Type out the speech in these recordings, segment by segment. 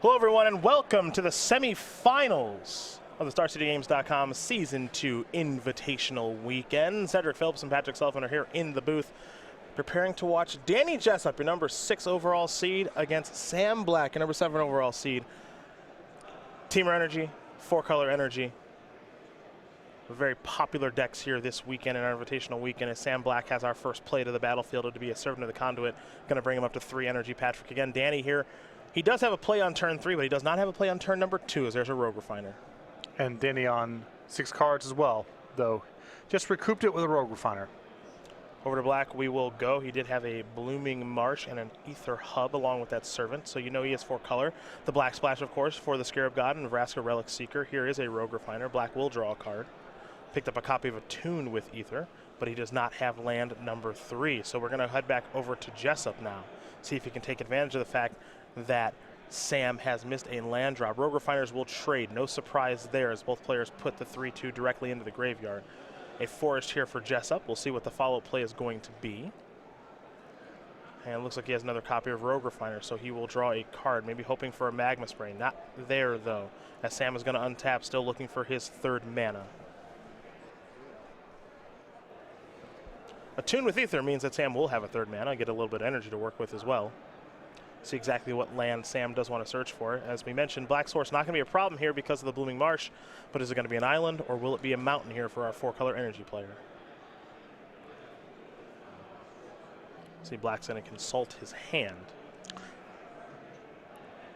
Hello, everyone, and welcome to the semifinals of the StarCityGames.com Season 2 Invitational Weekend. Cedric Phillips and Patrick Sullivan are here in the booth, preparing to watch Danny Jessup, your number 6 overall seed, against Sam Black, your number 7 overall seed. Teamer Energy, 4-color Energy. Very popular decks here this weekend in our Invitational Weekend, as Sam Black has our first play to the battlefield to be a servant of the conduit. Going to bring him up to 3 energy. Patrick again. Danny here. He does have a play on turn 3, but he does not have a play on turn number 2, as there's a Rogue Refiner. And Danny on 6 cards as well, though just recouped it with a Rogue Refiner. Over to Black we will go. He did have a Blooming Marsh and an Ether Hub along with that Servant, so you know he has 4 color. The Black Splash, of course, for the Scarab God and Vraska Relic Seeker. Here is a Rogue Refiner. Black will draw a card. Picked up a copy of Attune with Ether, but he does not have land number 3. So we're going to head back over to Jessup now, see if he can take advantage of the fact that Sam has missed a land drop. Rogue Refiners will trade. No surprise there, as both players put the 3-2 directly into the graveyard. A forest here for Jessup. We'll see what the follow play is going to be. And it looks like he has another copy of Rogue Refiner, so he will draw a card, maybe hoping for a Magma Spray. Not there, though, as Sam is going to untap, still looking for his 3rd mana. Attune with Ether means that Sam will have a 3rd mana, get a little bit of energy to work with as well. See exactly what land Sam does want to search for. As we mentioned, Black Source not going to be a problem here because of the Blooming Marsh, but is it going to be an island, or will it be a mountain here for our 4-color energy player? See, Black's going to consult his hand.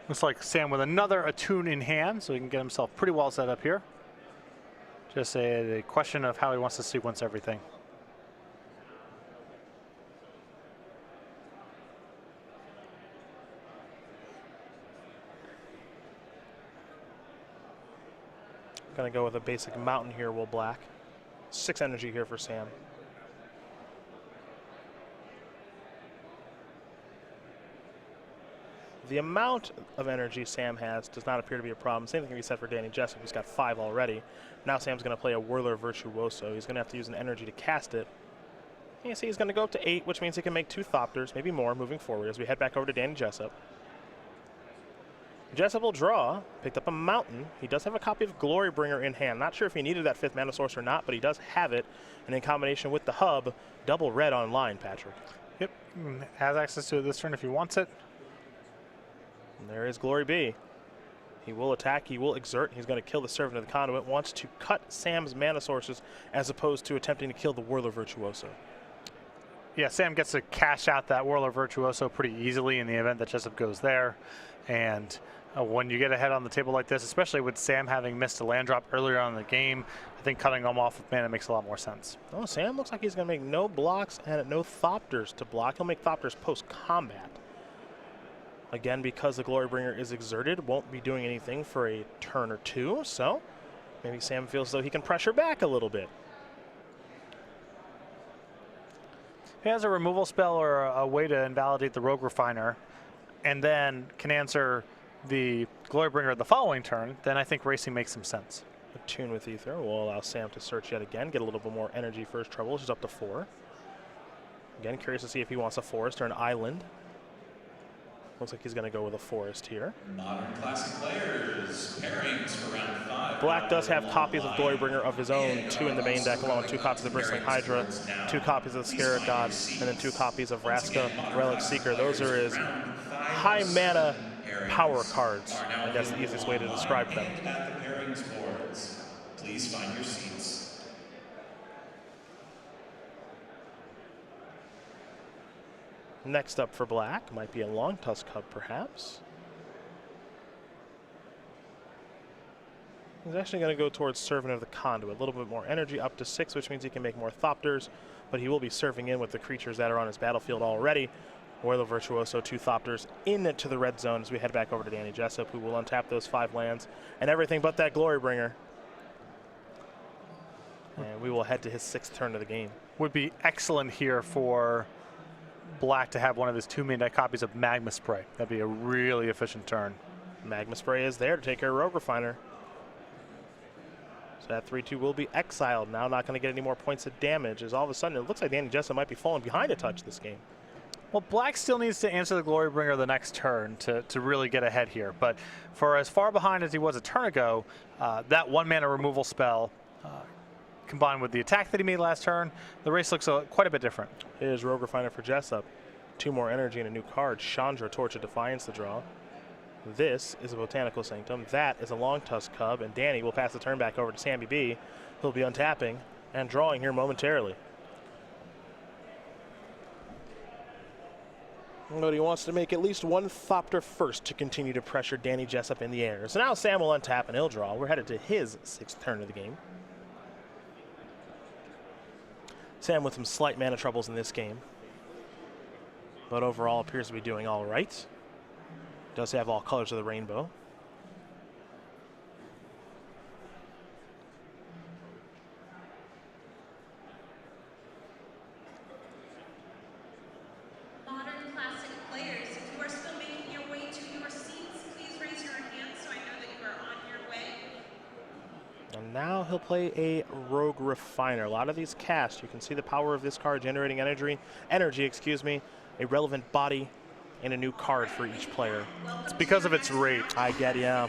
Looks like Sam with another Attune in hand, so he can get himself pretty well set up here. Just a question of how he wants to sequence everything. Going to go with a basic mountain here, will Black. 6 energy here for Sam. The amount of energy Sam has does not appear to be a problem. Same thing can be said for Danny Jessup, who's got 5 already. Now Sam's going to play a Whirler Virtuoso. He's going to have to use an energy to cast it. You see he's going to go up to 8, which means he can make 2 Thopters, maybe more, moving forward as we head back over to Danny Jessup. Jessup will draw, picked up a mountain. He does have a copy of Glorybringer in hand. Not sure if he needed that 5th mana source or not, but he does have it. And in combination with the hub, double red online, Patrick. Yep, has access to it this turn if he wants it. And there is Glory B. He will attack, he will exert. He's going to kill the Servant of the Conduit. Wants to cut Sam's mana sources as opposed to attempting to kill the Whirler Virtuoso. Yeah, Sam gets to cash out that Whirler Virtuoso pretty easily in the event that Jessup goes there. And when you get ahead on the table like this, especially with Sam having missed a land drop earlier on in the game, I think cutting them off with mana makes a lot more sense. Oh, Sam looks like he's going to make no blocks and no Thopters to block. He'll make Thopters post-combat. Again, because the Glorybringer is exerted, won't be doing anything for a turn or 2, so maybe Sam feels as though he can pressure back a little bit. He has a removal spell or a way to invalidate the Rogue Refiner, and then can answer the Glorybringer the following turn, then I think racing makes some sense. Attune with Ether will allow Sam to search yet again, get a little bit more energy for his trouble, which is up to 4. Again, curious to see if he wants a forest or an island. Looks like he's going to go with a forest here. Modern Classic players, pairings for round 5. Black does have copies of Glorybringer of his own, 2 in the main deck, along with 2 copies of Bristling Hydra, 2 copies of the Scarab God, and then 2 copies of Vraska Relic Seeker. Those are his high mana power cards. I guess the easiest way to describe them. At the pairings boards, please find your seats. Next up for Black might be a Long Tusk Hub, perhaps. He's actually going to go towards Servant of the Conduit. A little bit more energy, up to 6, which means he can make more Thopters, but he will be serving in with the creatures that are on his battlefield already. Whirler Virtuoso, 2 Thopters into the red zone as we head back over to Danny Jessup, who will untap those 5 lands and everything but that Glorybringer. And we will head to his 6th turn of the game. Would be excellent here for Black to have one of his 2 main deck copies of Magma Spray. That'd be a really efficient turn. Magma Spray is there to take care of Rogue Refiner. So that 3-2 will be exiled. Now not going to get any more points of damage, as all of a sudden it looks like Danny Jessup might be falling behind a touch this game. Well, black still needs to answer the Glorybringer the next turn to really get ahead here. But for as far behind as he was a turn ago, that 1-mana removal spell combined with the attack that he made last turn, the race looks quite a bit different. Here's Rogue Refiner for Jessup. 2 more energy and a new card. Chandra, Torch of Defiance to draw. This is a Botanical Sanctum. That is a Long Tusk Cub. And Danny will pass the turn back over to Sammy B. He'll be untapping and drawing here momentarily. But he wants to make at least 1 Thopter first to continue to pressure Danny Jessup in the air. So now Sam will untap and he'll draw. We're headed to his 6th turn of the game. Sam with some slight mana troubles in this game, but overall appears to be doing all right. Does have all colors of the rainbow. Modern Classic players, if you are still making your way to your seats, please raise your hand so I know that you are on your way. And now he'll play a Rogue Refiner. A lot of these cast, you can see the power of this card generating energy, a relevant body, and a new card for each player. It's because of its rate. I get, yeah.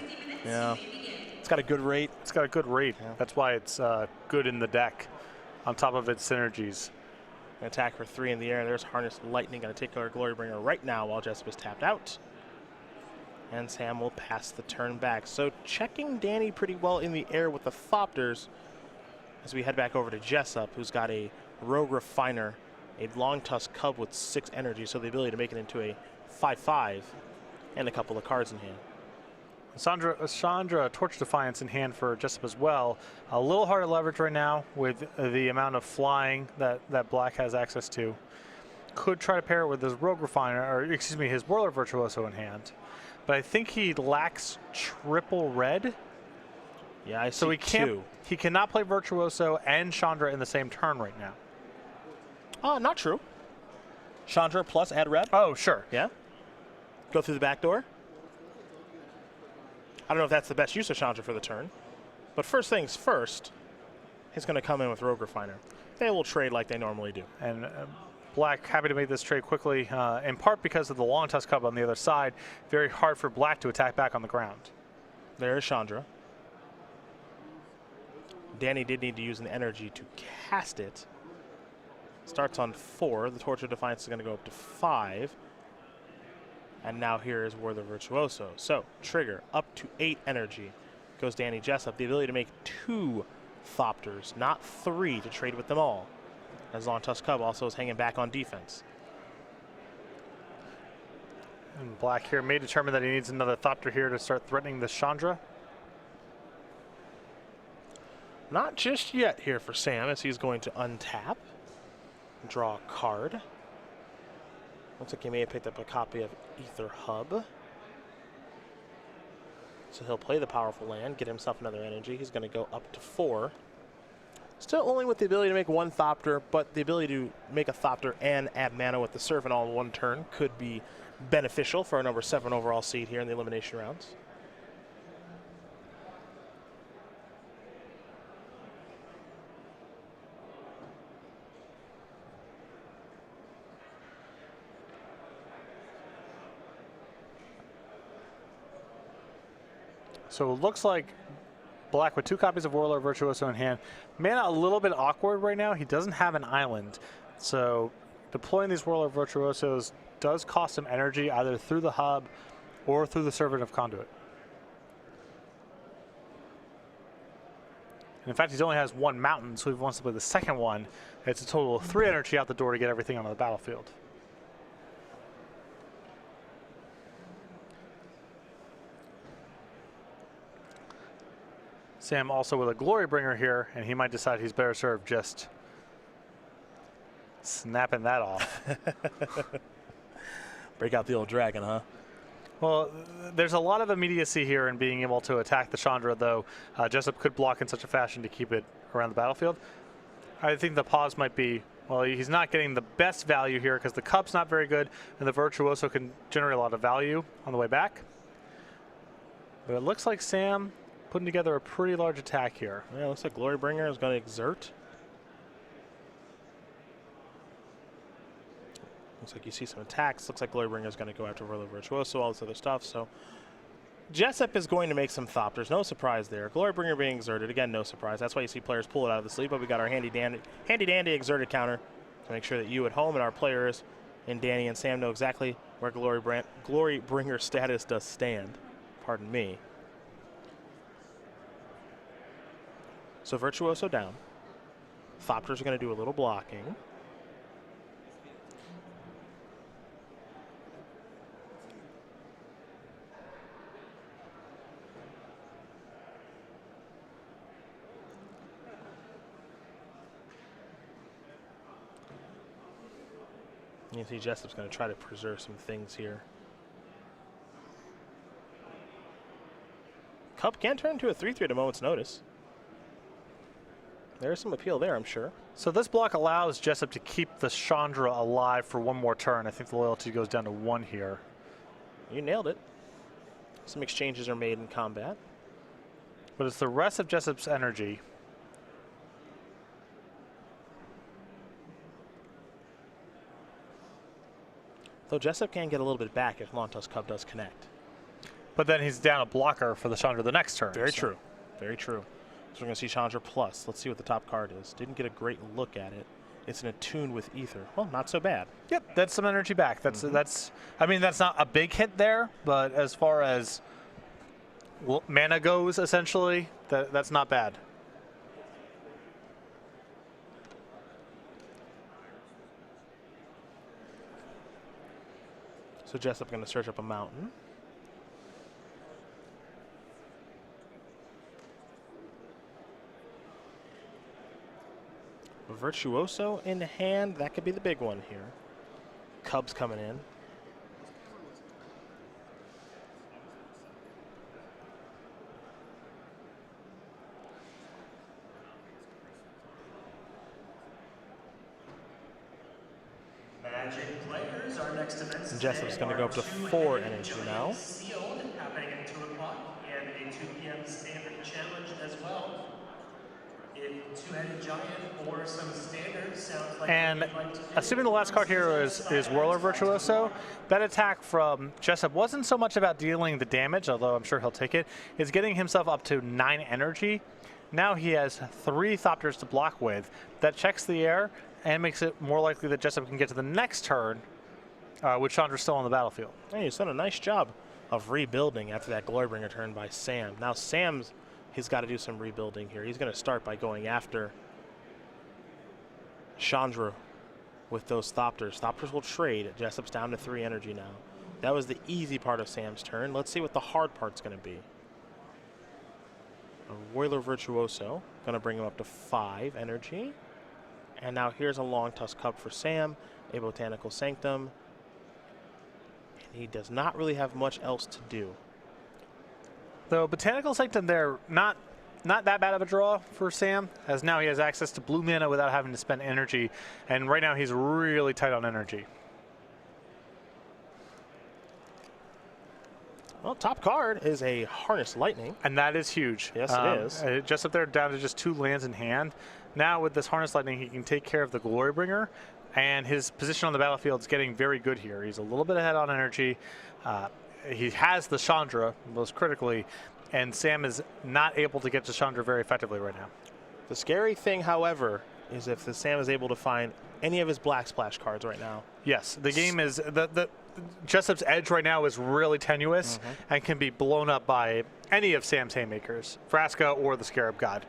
It's got a good rate. It's got a good rate. Yeah. That's why it's good in the deck, on top of its synergies. An attack for 3 in the air. There's Harness Lightning, going to take our Glorybringer right now while Jessup is tapped out. And Sam will pass the turn back. So checking Danny pretty well in the air with the Thopters as we head back over to Jessup, who's got a Rogue Refiner, a Long Tusk Cub with 6 energy, so the ability to make it into a 5/5 and a couple of cards in hand. Chandra, Torch Defiance in hand for Jessup as well. A little hard to leverage right now with the amount of flying that black has access to. Could try to pair it with his Rogue Refiner, or excuse me, his Whirler Virtuoso in hand. But I think he lacks triple red. Yeah, I see so two. He cannot play Virtuoso and Chandra in the same turn right now. Oh, not true. Chandra plus add red. Oh, sure. Yeah. Go through the back door. I don't know if that's the best use of Chandra for the turn. But first things first, he's going to come in with Rogue Refiner. They will trade like they normally do. And black happy to make this trade quickly, in part because of the Long Tusk Cub on the other side. Very hard for black to attack back on the ground. There is Chandra. Danny did need to use an energy to cast it. Starts on 4. The Torch of Defiance is going to go up to 5. And now here is Whirler Virtuoso. So, trigger up to 8 energy. Goes Danny Jessup. The ability to make 2 Thopters, not 3 to trade with them all. As Long Tusk Cub also is hanging back on defense. And black here may determine that he needs another Thopter here to start threatening the Chandra. Not just yet here for Sam, as he's going to untap. Draw a card. Looks like he may have picked up a copy of Ether Hub. So he'll play the powerful land, get himself another energy. He's going to go up to 4. Still only with the ability to make 1 Thopter, but the ability to make a Thopter and add mana with the Servant all in 1 turn could be beneficial for our number 7 overall seed here in the elimination rounds. So it looks like black with 2 copies of Whirler Virtuoso in hand. Mana a little bit awkward right now. He doesn't have an island. So deploying these Whirler Virtuosos does cost him energy either through the hub or through the Servant of Conduit. And in fact, he only has 1 mountain, so if he wants to play the second one, it's a total of 3 energy out the door to get everything onto the battlefield. Sam also with a Glorybringer here, and he might decide he's better served just snapping that off. Break out the old dragon, huh? Well, there's a lot of immediacy here in being able to attack the Chandra, though. Jessup could block in such a fashion to keep it around the battlefield. I think the pause might be, well, he's not getting the best value here because the Cub's not very good, and the Virtuoso can generate a lot of value on the way back. But it looks like Sam putting together a pretty large attack here. Yeah, looks like Glorybringer is going to exert. Looks like you see some attacks. Looks like Glorybringer is going to go after Whirler Virtuoso, all this other stuff. So Jessup is going to make some Thopters. No surprise there. Glorybringer being exerted. Again, no surprise. That's why you see players pull it out of the sleeve. But we got our handy dandy exerted counter to make sure that you at home and our players and Danny and Sam know exactly where Glorybringer status does stand. Pardon me. So Virtuoso down. Thopters are going to do a little blocking. You see Jessup's going to try to preserve some things here. Cub can turn into a 3-3 at a moment's notice. There's some appeal there, I'm sure. So this block allows Jessup to keep the Chandra alive for one more turn. I think the loyalty goes down to 1 here. You nailed it. Some exchanges are made in combat. But it's the rest of Jessup's energy. Though Jessup can get a little bit back if Lontos Cub does connect. But then he's down a blocker for the Chandra the next turn. Very true. Very true. So we're going to see Chandra Plus. Let's see what the top card is. Didn't get a great look at it. It's an Attune with Ether. Well, not so bad. Yep, that's some energy back. That's. I mean, that's not a big hit there, but as far as mana goes, essentially, that's not bad. So Jessup going to search up a mountain. Virtuoso in hand, that could be the big one here. Cubs coming in. Magic players, our next events And Jessup's going to go up to 4 energy now. Sealed, happening at 2 o'clock, and a 2 p.m. standard challenge as well. If two-headed giant or some standards sounds like. And assuming the last card here is Whirler Virtuoso, that attack from Jessup wasn't so much about dealing the damage, although I'm sure he'll take it. It's getting himself up to 9 energy. Now he has 3 Thopters to block with. That checks the air and makes it more likely that Jessup can get to the next turn with Chandra still on the battlefield. Hey, he's done a nice job of rebuilding after that Glorybringer turn by Sam. Now he's got to do some rebuilding here. He's going to start by going after Chandra with those Thopters. Thopters will trade. Jessup's down to 3 energy now. That was the easy part of Sam's turn. Let's see what the hard part's going to be. A Whirler Virtuoso, going to bring him up to 5 energy. And now here's a Long Tusk Cub for Sam, a Botanical Sanctum. And he does not really have much else to do. Though Botanical Sanctum there, not that bad of a draw for Sam, as now he has access to blue mana without having to spend energy. And right now he's really tight on energy. Well, top card is a Harness Lightning. And that is huge. Yes, it is. Just up there down to just 2 lands in hand. Now with this Harness Lightning, he can take care of the Glorybringer, and his position on the battlefield is getting very good here. He's a little bit ahead on energy. He has the Chandra, most critically, and Sam is not able to get to Chandra very effectively right now. The scary thing, however, is if Sam is able to find any of his Black Splash cards right now. Yes, the game is the Jessup's edge right now is really tenuous and can be blown up by any of Sam's haymakers, Vraska or the Scarab God.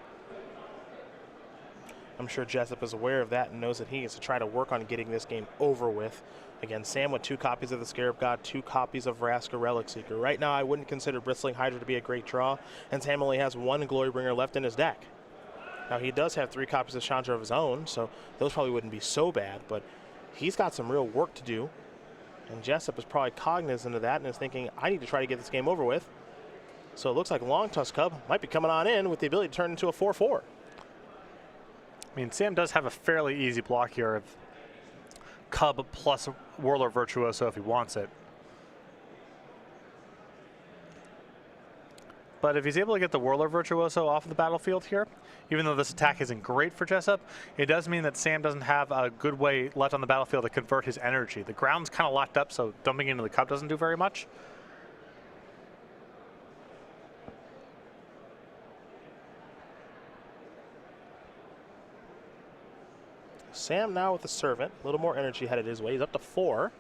I'm sure Jessup is aware of that and knows that he needs to try to work on getting this game over with. Again, Sam with 2 copies of the Scarab God, 2 copies of Vraska Relic Seeker. Right now, I wouldn't consider Bristling Hydra to be a great draw, and Sam only has 1 Glorybringer left in his deck. Now, he does have 3 copies of Chandra of his own, so those probably wouldn't be so bad, but he's got some real work to do, and Jessup is probably cognizant of that and is thinking, I need to try to get this game over with. So it looks like Long Tusk Cub might be coming on in with the ability to turn into a 4-4. I mean, Sam does have a fairly easy block here of Cub plus Whirler Virtuoso if he wants it. but if he's able to get the Whirler Virtuoso off of the battlefield here, even though this attack isn't great for Jessup, it does mean that Sam doesn't have a good way left on the battlefield to convert his energy. The ground's kind of locked up, so dumping into the cup doesn't do very much. Sam now with the Servant, a little more energy headed his way. He's up to 4.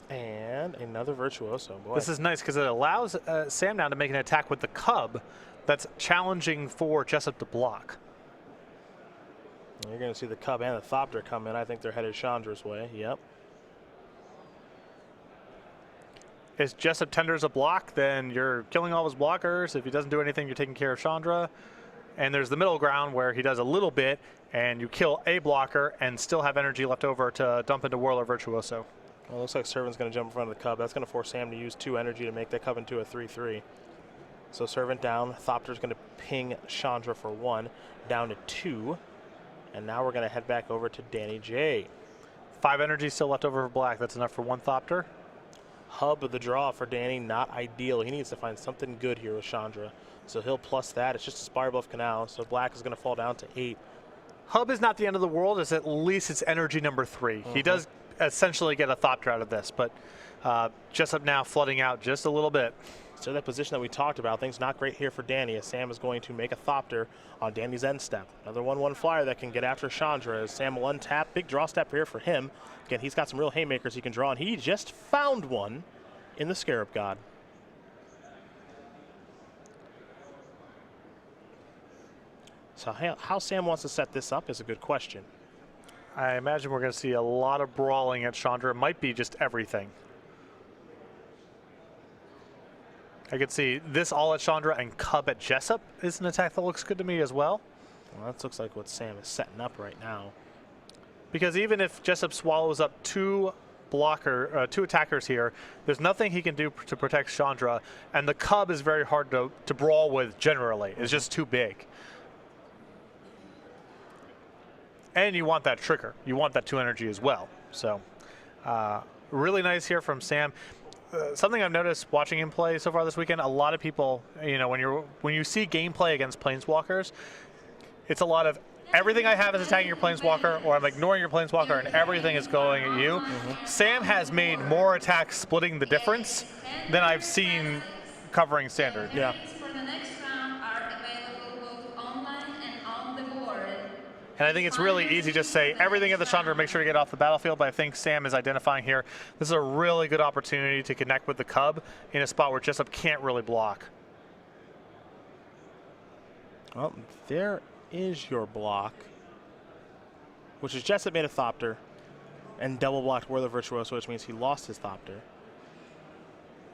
And another Virtuoso. Boy. This is nice because it allows Sam now to make an attack with the Cub that's challenging for Jessup to block. You're going to see the Cub and the Thopter come in. I think they're headed Chandra's way. Yep. If Jessup tenders a block, then you're killing all his blockers. If he doesn't do anything, you're taking care of Chandra. And there's the middle ground where he does a little bit, and you kill a blocker and still have energy left over to dump into Whirler Virtuoso. Well, it looks like Servant's going to jump in front of the Cub. That's going to force Sam to use 2 energy to make that Cub into a 3-3. So Servant down. Thopter's going to ping Chandra for 1, down to 2. And now we're going to head back over to Danny J. 5 energy still left over for black. That's enough for 1 Thopter. Hub of the draw for Danny, not ideal. He needs to find something good here with Chandra. So he'll plus that. It's just a Spire Bluff Canal, so black is going to fall down to 8. Hub is not the end of the world. It's at least it's energy number 3. He does essentially get a Thopter out of this, but Jessup now flooding out just a little bit. So that position that we talked about, things not great here for Danny, as Sam is going to make a Thopter on Danny's end step. Another 1/1 flyer that can get after Chandra as Sam will untap. Big draw step here for him. Again, he's got some real haymakers he can draw, and he just found one in the Scarab God. So how Sam wants to set this up is a good question. I imagine we're going to see a lot of brawling at Chandra. It might be just everything. I could see this all at Chandra and Cub at Jessup is an attack that looks good to me as well. Well, that looks like what Sam is setting up right now. Because even if Jessup swallows up 2 attackers here, there's nothing he can do to protect Chandra, and the Cub is very hard to brawl with generally. It's just too big. And you want that trigger. You want that 2 energy as well. So really nice here from Sam. Something I've noticed watching him play so far this weekend, a lot of people, you know, when you see gameplay against Planeswalkers, it's a lot of everything I have is attacking your Planeswalker, or I'm ignoring your Planeswalker and everything is going at you. Sam has made more attacks splitting the difference than I've seen covering Standard. Yeah. And I think it's really easy to say everything at the Chandra, make sure to get off the battlefield, but I think Sam is identifying here. This is a really good opportunity to connect with the Cub in a spot where Jessup can't really block. Well, there is your block, which is Jessup made a Thopter and double blocked Whirler Virtuoso, which means he lost his Thopter.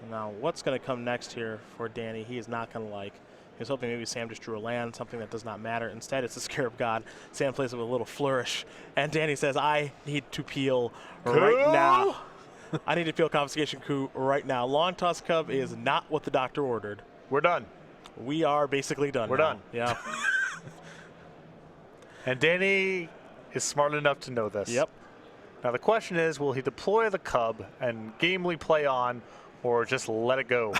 Now, what's going to come next here for Danny, he is not going to like. He was hoping maybe Sam just drew a land, something that does not matter. Instead, it's the Scarab God. Sam plays it with a little flourish. And Danny says, I need to peel right now. I need to peel Confiscation Coup right now. Long Toss Cub is not what the doctor ordered. We're done. We are basically done. We're now. done. Yeah. And Danny is smart enough to know this. Yep. Now the question is, will he deploy the Cub and gamely play on, or just let it go?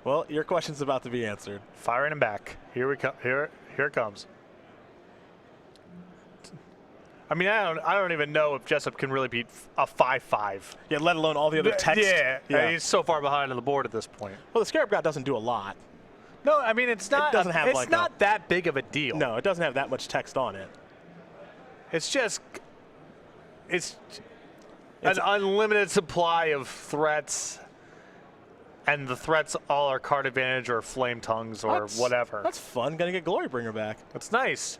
Well, your question's about to be answered. Firing him back. Here we come. Here it comes. I mean, I don't even know if Jessup can really beat a 5/5. Yeah, let alone all the other text. Yeah. He's so far behind on the board at this point. Well, the Scarab God doesn't do a lot. No, I mean it's not. It doesn't have it's not that big of a deal. No, it doesn't have that much text on it. It's just an unlimited supply of threats. And the threats all are card advantage or flame tongues or whatever. That's fun. Gonna get Glorybringer back. That's nice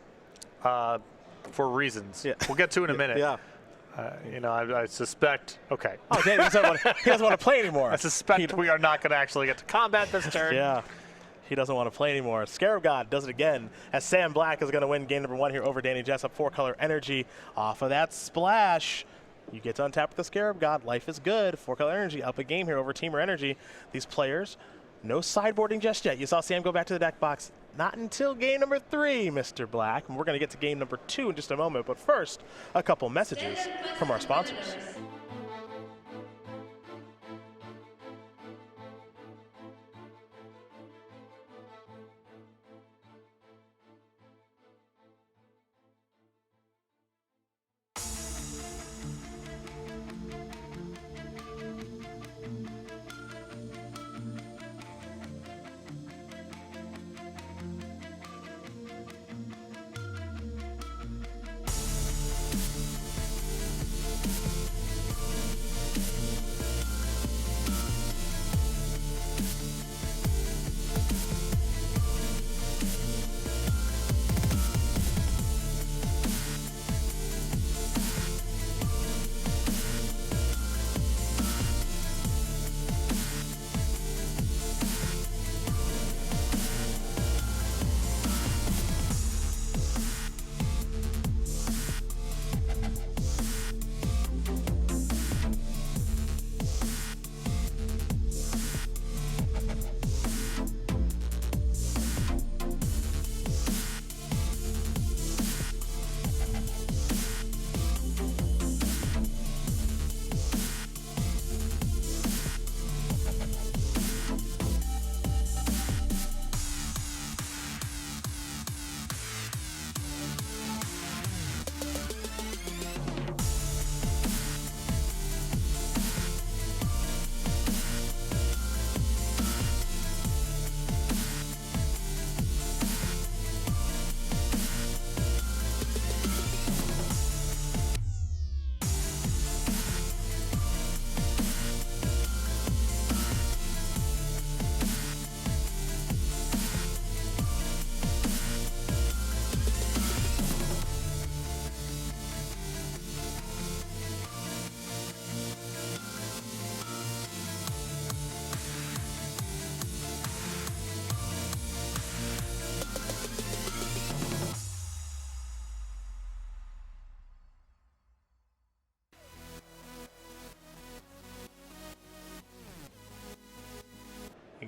for reasons. Yeah. We'll get to in a minute. Yeah. You know, I suspect. Okay. Oh, Dan, he doesn't want to play anymore. I suspect we are not going to actually get to combat this turn. Yeah. He doesn't want to play anymore. Scarab God does it again as Sam Black is going to win game number 1 here over Danny Jessup. 4-color energy off of that splash. You get to untap with the Scarab God. Life is good. 4-color energy up a game here over Teamer Energy. These players, no sideboarding just yet. You saw Sam go back to the deck box. Not until game number 3, Mr. Black. And we're going to get to game number 2 in just a moment. But first, a couple messages from our sponsors.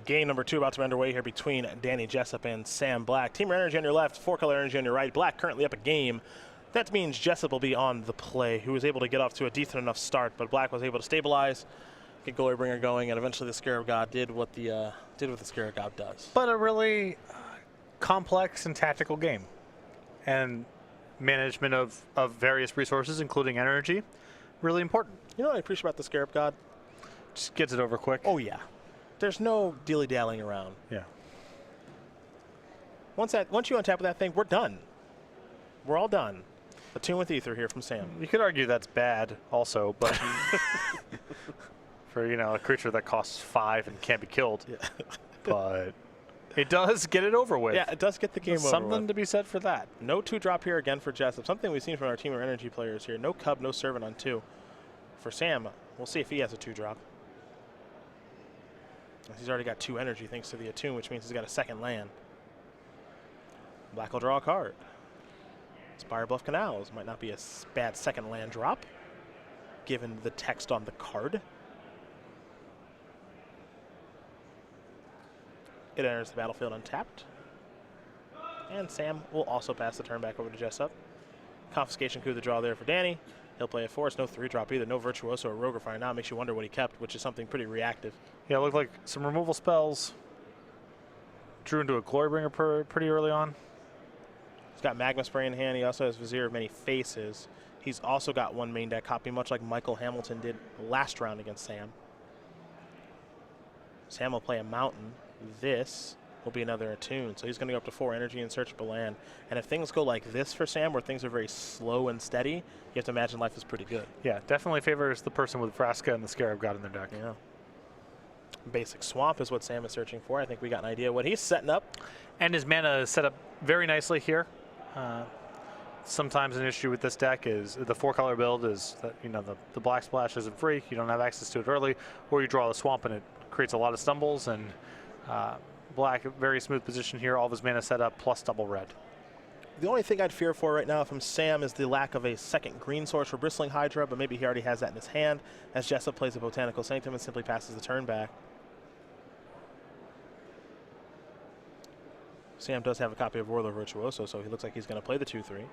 Game number 2 about to be underway here between Danny Jessup and Sam Black. Team energy on your left, 4-color energy on your right. Black currently up a game. That means Jessup will be on the play, who was able to get off to a decent enough start, but Black was able to stabilize, get Glorybringer going, and eventually the Scarab God did what the Scarab God does. But a really complex and tactical game. And management of various resources, including energy, really important. You know what I appreciate about the Scarab God? Just gets it over quick. Oh, yeah. There's no dilly-dallying around. Yeah. Once you untap that thing, we're done. We're all done. A tune with Ether here from Sam. You could argue that's bad also, but for, a creature that costs 5 and can't be killed. Yeah. But it does get it over with. Yeah, it does get the game over Something with. to be said for that. No 2-drop here again for Jessup. Something we've seen from our Team of Energy players here. No Cub, no Servant on 2. For Sam, we'll see if he has a 2-drop. He's already got 2 energy thanks to the Attune, which means he's got a second land. Black will draw a card. Spire Bluff Canals might not be a bad second land drop, given the text on the card. It enters the battlefield untapped. And Sam will also pass the turn back over to Jessup. Confiscation coup the draw there for Danny. He'll play a force, no 3-drop either, no Virtuoso or Rogue Refiner. Now it makes you wonder what he kept, which is something pretty reactive. Yeah, it looked like some removal spells. Drew into a Glorybringer pretty early on. He's got Magma Spray in hand. He also has Vizier of Many Faces. He's also got 1 main deck copy, much like Michael Hamilton did last round against Sam. Sam will play a Mountain. This will be another Attune. So he's going to go up to 4 energy in search of a land. And if things go like this for Sam, where things are very slow and steady, you have to imagine life is pretty good. Yeah, definitely favors the person with Vraska and the Scarab God in their deck. Yeah. Basic Swamp is what Sam is searching for. I think we got an idea what he's setting up. And his mana is set up very nicely here. Sometimes an issue with this deck is the 4-color build is that the Black Splash isn't free. You don't have access to it early, or you draw the Swamp and it creates a lot of stumbles. And Black, very smooth position here. All of his mana set up plus double red. The only thing I'd fear for right now from Sam is the lack of a second green source for Bristling Hydra, but maybe he already has that in his hand as Jessup plays a Botanical Sanctum and simply passes the turn back. Sam does have a copy of Warlord Virtuoso, so he looks like he's going to play the 2-3.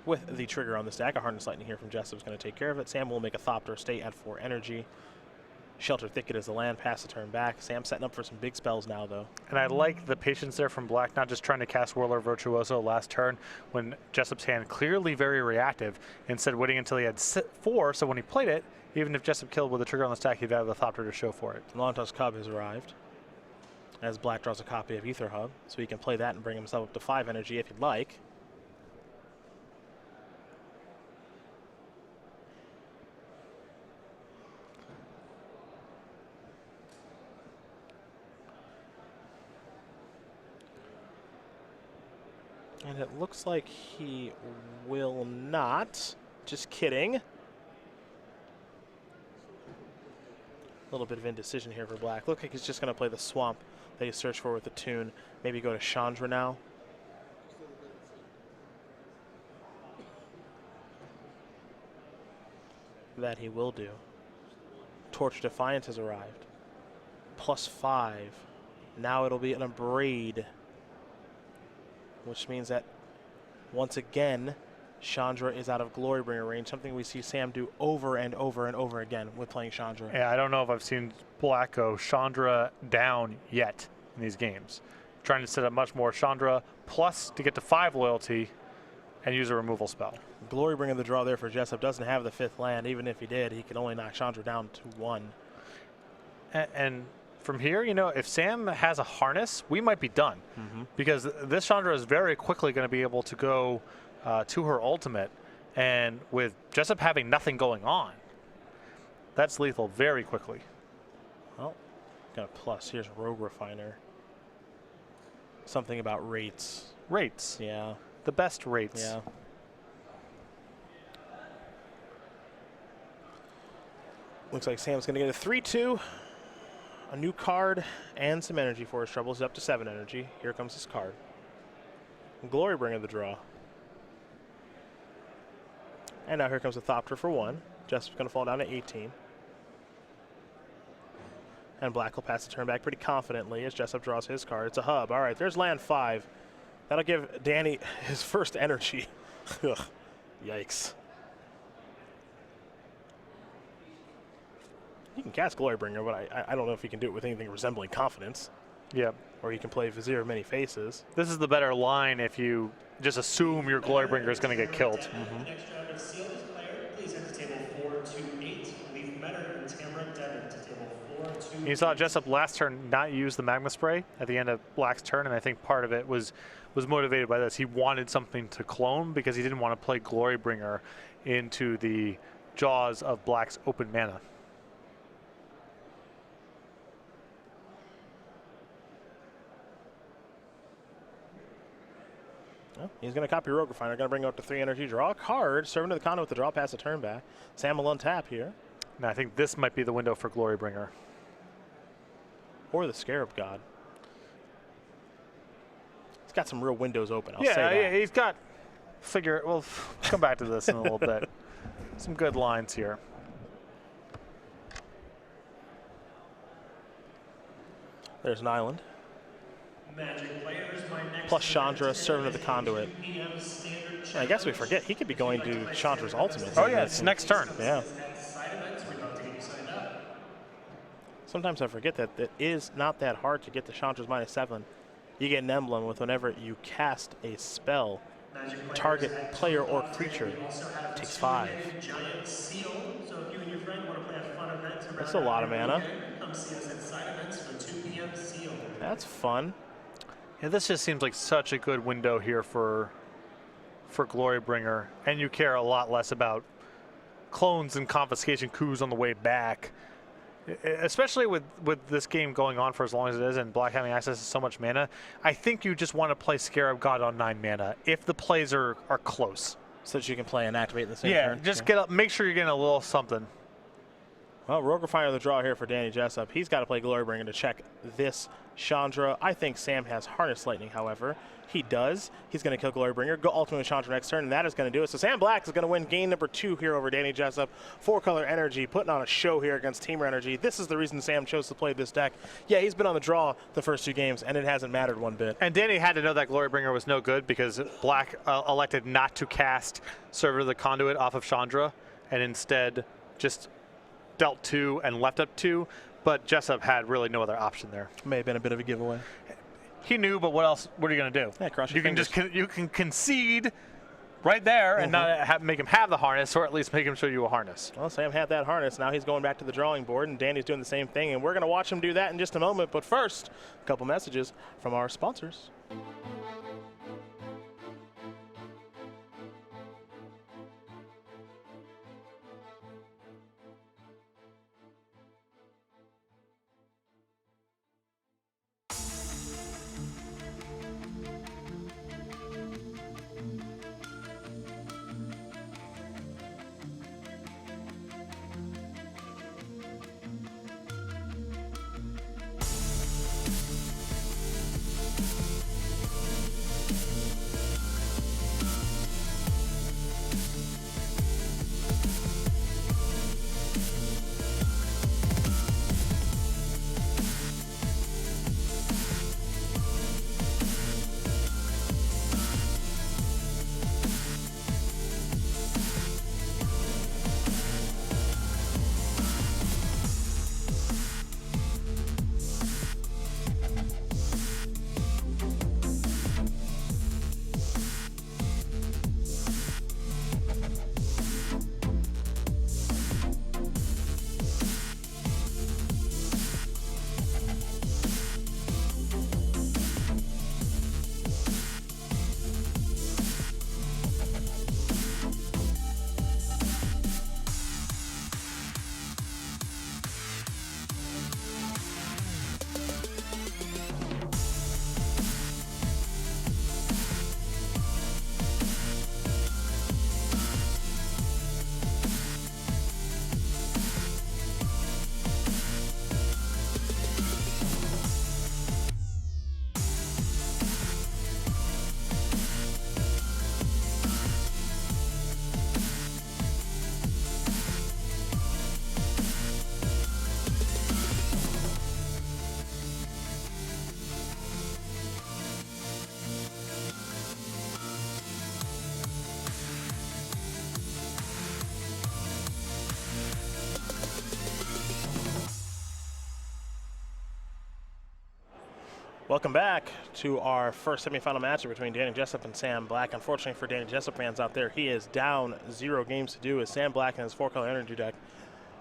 With the trigger on the stack, a Harness Lightning here from Jessup is going to take care of it. Sam will make a Thopter, stay at 4 energy. Shelter Thicket is the land, pass the turn back. Sam setting up for some big spells now, though. And I like the patience there from Black, not just trying to cast Warlord Virtuoso last turn when Jessup's hand clearly very reactive, instead waiting until he had 4, so when he played it, even if Jessup killed with a trigger on the stack, he'd have the Thopter to show for it. Lontos Cub has arrived as Black draws a copy of Ether Hub, so he can play that and bring himself up to 5 energy if he'd like. And it looks like he will not. Just kidding. A little bit of indecision here for Black. Looks like he's just going to play the Swamp that he searched for with the Attune. Maybe go to Chandra now. That he will do. Torch Defiance has arrived. +5. Now it'll be an Abrade, which means that once again, Chandra is out of Glorybringer range, something we see Sam do over and over and over again with playing Chandra. Yeah, I don't know if I've seen Black go Chandra down yet in these games. Trying to set up much more Chandra plus to get to 5 loyalty and use a removal spell. Glorybringer the draw there for Jessup doesn't have the 5th land. Even if he did, he could only knock Chandra down to 1. And from here, if Sam has a Harness, we might be done. Because this Chandra is very quickly going to be able to go to her ultimate. And with Jessup having nothing going on, that's lethal very quickly. Well, got a plus. Here's Rogue Refiner. Something about rates. Rates. Yeah. The best rates. Yeah. Looks like Sam's going to get a 3-2. A new card and some energy for his troubles. He's up to 7 energy. Here comes his card. Glorybringer the draw. And now here comes a Thopter for 1. Jessup's going to fall down to 18. And black will pass the turn back pretty confidently as Jessup draws his card. It's a hub. All right, there's land 5. That'll give Danny his first energy. Ugh, yikes. He can cast Glorybringer, but I don't know if he can do it with anything resembling confidence. Yep. Or he can play Vizier of Many Faces. This is the better line if you just assume your Glorybringer is going to get killed. The next round of Seal this player. Please enter table 428. Leaf Metter and Tamara Devon to table 428. You saw Jessup last turn not use the Magma Spray at the end of black's turn, and I think part of it was motivated by this. He wanted something to clone because he didn't want to play Glorybringer into the jaws of black's open mana. Well, he's going to copy Rogue Refiner, going to bring out to 3 energy, draw a card, Servant of the Conduit with the draw, pass the turn back. Sam will untap here. And I think this might be the window for Glorybringer. Or the Scarab God. He's got some real windows open, I'll Yeah, say that. yeah, he's got we'll come back to this in a little bit. Some good lines here. There's an island. Magic players, my next Plus Chandra, event Servant of the is a Conduit. 2 p.m. standard I guess we challenge. forget, he could be going to Chandra's Ultimate. Oh yeah, it's next turn. Yeah. At side events, we'd love to get you signed up. Sometimes I forget that it is not that hard to get to Chandra's -7. You get an emblem with whenever you cast a spell, Magic players target at player or 2 creature we also have takes 2 5. Giant Seal. So if you and your friend want to play a fun event to That's round a lot out of your mana. weekend, come see us at side events for 2 p.m. Seal. That's fun. Yeah, this just seems like such a good window here for Glorybringer, and you care a lot less about clones and confiscation coups on the way back, especially with this game going on for as long as it is and black having access to so much mana. I think you just want to play Scarab God on 9 mana if the plays are close. So that you can play and activate in the same Yeah, turn. just get up, make sure you're getting a little something. Well, Rogue Refiner the draw here for Danny Jessup. He's got to play Glorybringer to check this Chandra. I think Sam has Harness Lightning, however. He does. He's going to kill Glorybringer, go Ultimate with Chandra next turn, and that is going to do it. So Sam Black is going to win game number 2 here over Danny Jessup. 4-color Energy, putting on a show here against Teamer Energy. This is the reason Sam chose to play this deck. Yeah, he's been on the draw the first 2 games, and it hasn't mattered one bit. And Danny had to know that Glorybringer was no good because black elected not to cast Servant of the Conduit off of Chandra, and instead just dealt 2 and left up 2, but Jessup had really no other option there. May have been a bit of a giveaway. He knew, but what else? What are you going to do? Yeah, cross your you can fingers. just you can concede right there and not make him have the harness, or at least make him show you a harness. Well, Sam had that harness. Now he's going back to the drawing board, and Danny's doing the same thing, and we're going to watch him do that in just a moment. But first, a couple messages from our sponsors. Welcome back to our first semifinal matchup between Danny Jessup and Sam Black. Unfortunately for Danny Jessup fans out there, he is down 0 games to do as Sam Black and his 4-color energy deck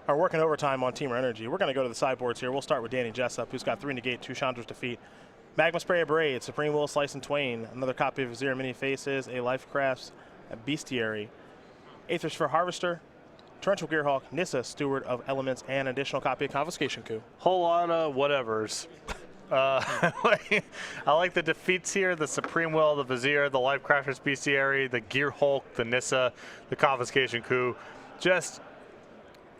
are working overtime on Teamer Energy. We're going to go to the sideboards here. We'll start with Danny Jessup, who's got 3 Negate, 2 Chandra's Defeat, Magma Spray Abrade, Supreme Will, Slice and Twain, another copy of Zero Mini Faces, a Lifecrafts, a Bestiary, Aether Sphere Harvester, Torrential Gearhawk, Nissa, Steward of Elements, and an additional copy of Confiscation Coup. Whole lot of whatevers. I like the defeats here, the Supreme Will, the Vizier, the Lifecrafters Bestiary, the Gear Hulk, the Nissa, the Confiscation Coup. Just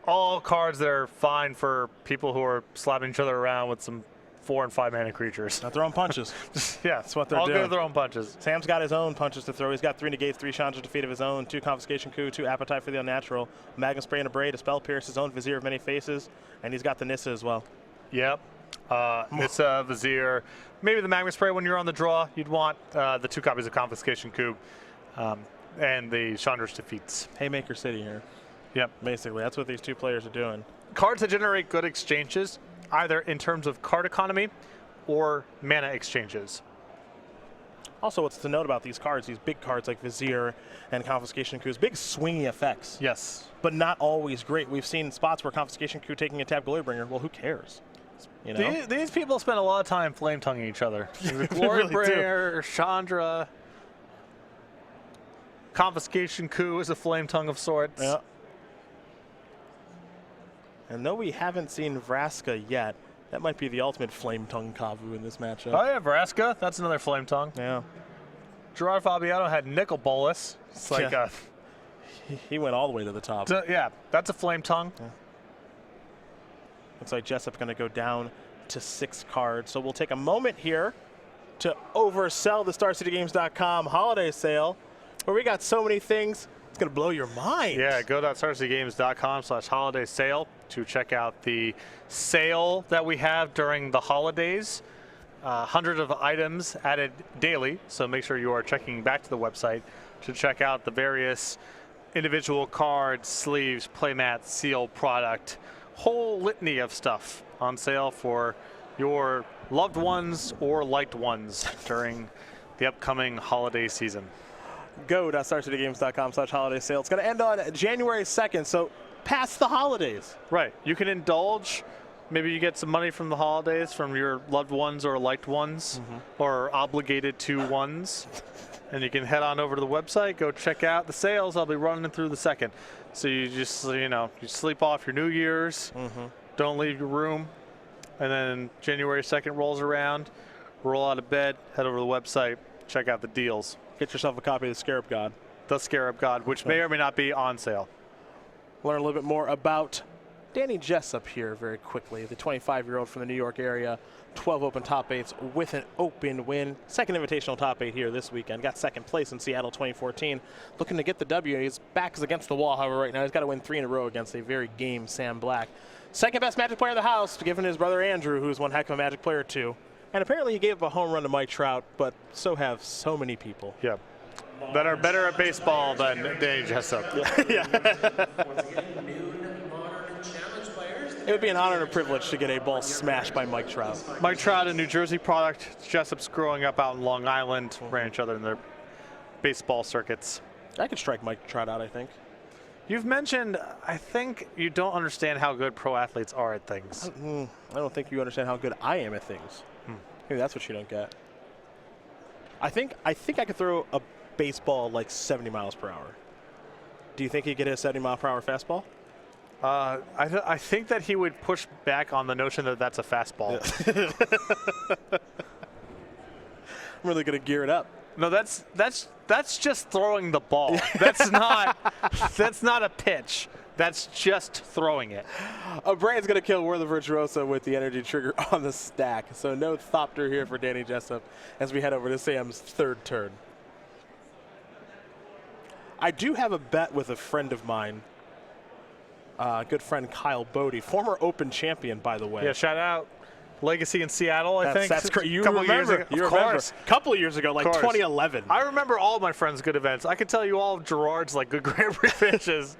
all cards that are fine for people who are slapping each other around with some 4 and 5 mana creatures. Not throwing punches. Yeah, That's what they're all doing. good their own punches. Sam's got his own punches to throw. He's got 3 Negates, 3 Chandra's Defeat of his own, 2 Confiscation Coup, 2 Appetite for the Unnatural, Magma Spray and Abrade, a Spell Pierce, his own Vizier of Many Faces, and he's got the Nissa as well. Yep. Nissa, Vizier, maybe the Magma Spray when you're on the draw. You'd want the 2 copies of Confiscation Coup and the Chandra's Defeats. Haymaker City here. Yep. Basically, that's what these 2 players are doing. Cards that generate good exchanges, either in terms of card economy or mana exchanges. Also, what's to note about these cards, these big cards like Vizier and Confiscation Coups, big swingy effects. Yes. But not always great. We've seen spots where Confiscation Coup taking a tap Glorybringer. Well, who cares? You know? These people spend a lot of time flame-tonguing each other. Really Glorybringer, Chandra, Confiscation Coup is a flame tongue of sorts. Yeah. And though we haven't seen Vraska yet, that might be the ultimate flame tongue Kavu in this matchup. Oh yeah, Vraska, that's another flame tongue. Yeah. Gerard Fabiano had Nicol Bolas. It's like Yeah. He went all the way to the top. yeah, that's a flame tongue. Yeah. Looks like Jessup going to go down to 6 cards. So we'll take a moment here to oversell the StarCityGames.com holiday sale, where we got so many things. It's going to blow your mind. Yeah, go to StarCityGames.com/holiday sale to check out the sale that we have during the holidays. Hundreds of items added daily, so make sure you are checking back to the website to check out the various individual cards, sleeves, playmats, seal product, whole litany of stuff on sale for your loved ones or liked ones during the upcoming holiday season. Go to StarCityGames.com/holiday sale. It's going to end on January 2nd, so past the holidays. Right. You can indulge. Maybe you get some money from the holidays from your loved ones or liked ones or obligated to ones. And you can head on over to the website, go check out the sales. I'll be running through the 2nd. So you just, you sleep off your New Year's, don't leave your room. And then January 2nd rolls around, roll out of bed, head over to the website, check out the deals. Get yourself a copy of the Scarab God. The Scarab God, which may or may not be on sale. Learn a little bit more about Danny Jessup here very quickly, the 25-year-old from the New York area, 12 open top 8s with an open win. 2nd invitational top 8 here this weekend. Got 2nd place in Seattle 2014. Looking to get the W. His back is against the wall, however, right now. He's got to win 3 in a row against a very game Sam Black. 2nd best Magic player of the house, given his brother Andrew, who's one heck of a Magic player too. And apparently he gave up a home run to Mike Trout, but so have so many people. Yeah. That are better at baseball than Danny Jessup. Yeah. Once again, noon modern challenge players. It would be an honor and a privilege to get a ball smashed by Mike Trout. Mike Trout, a New Jersey product. Jessup's growing up out in Long Island, ran each other in their baseball circuits. I could strike Mike Trout out, I think. You've mentioned, I think you don't understand how good pro athletes are at things. I don't think you understand how good I am at things. Maybe that's what you don't get. I think I could throw a baseball like 70 miles per hour. Do you think he could hit a 70-mile-per-hour fastball? I think that he would push back on the notion that that's a fastball. I'm really going to gear it up. No, that's just throwing the ball. That's not a pitch. That's just throwing it. Brain's going to kill We're the Virtuoso with the energy trigger on the stack. So no Thopter here for Danny Jessup as we head over to Sam's 3rd turn. I do have a bet with a friend of mine, good friend Kyle Bodie, former Open champion, by the way. Yeah, shout out. Legacy in Seattle, I think. That's great. You Couple remember. years ago. You Of remember. course. A couple of years ago, like 2011. I remember all my friends' good events. I could tell you all of Gerard's like good Grand Prix finishes.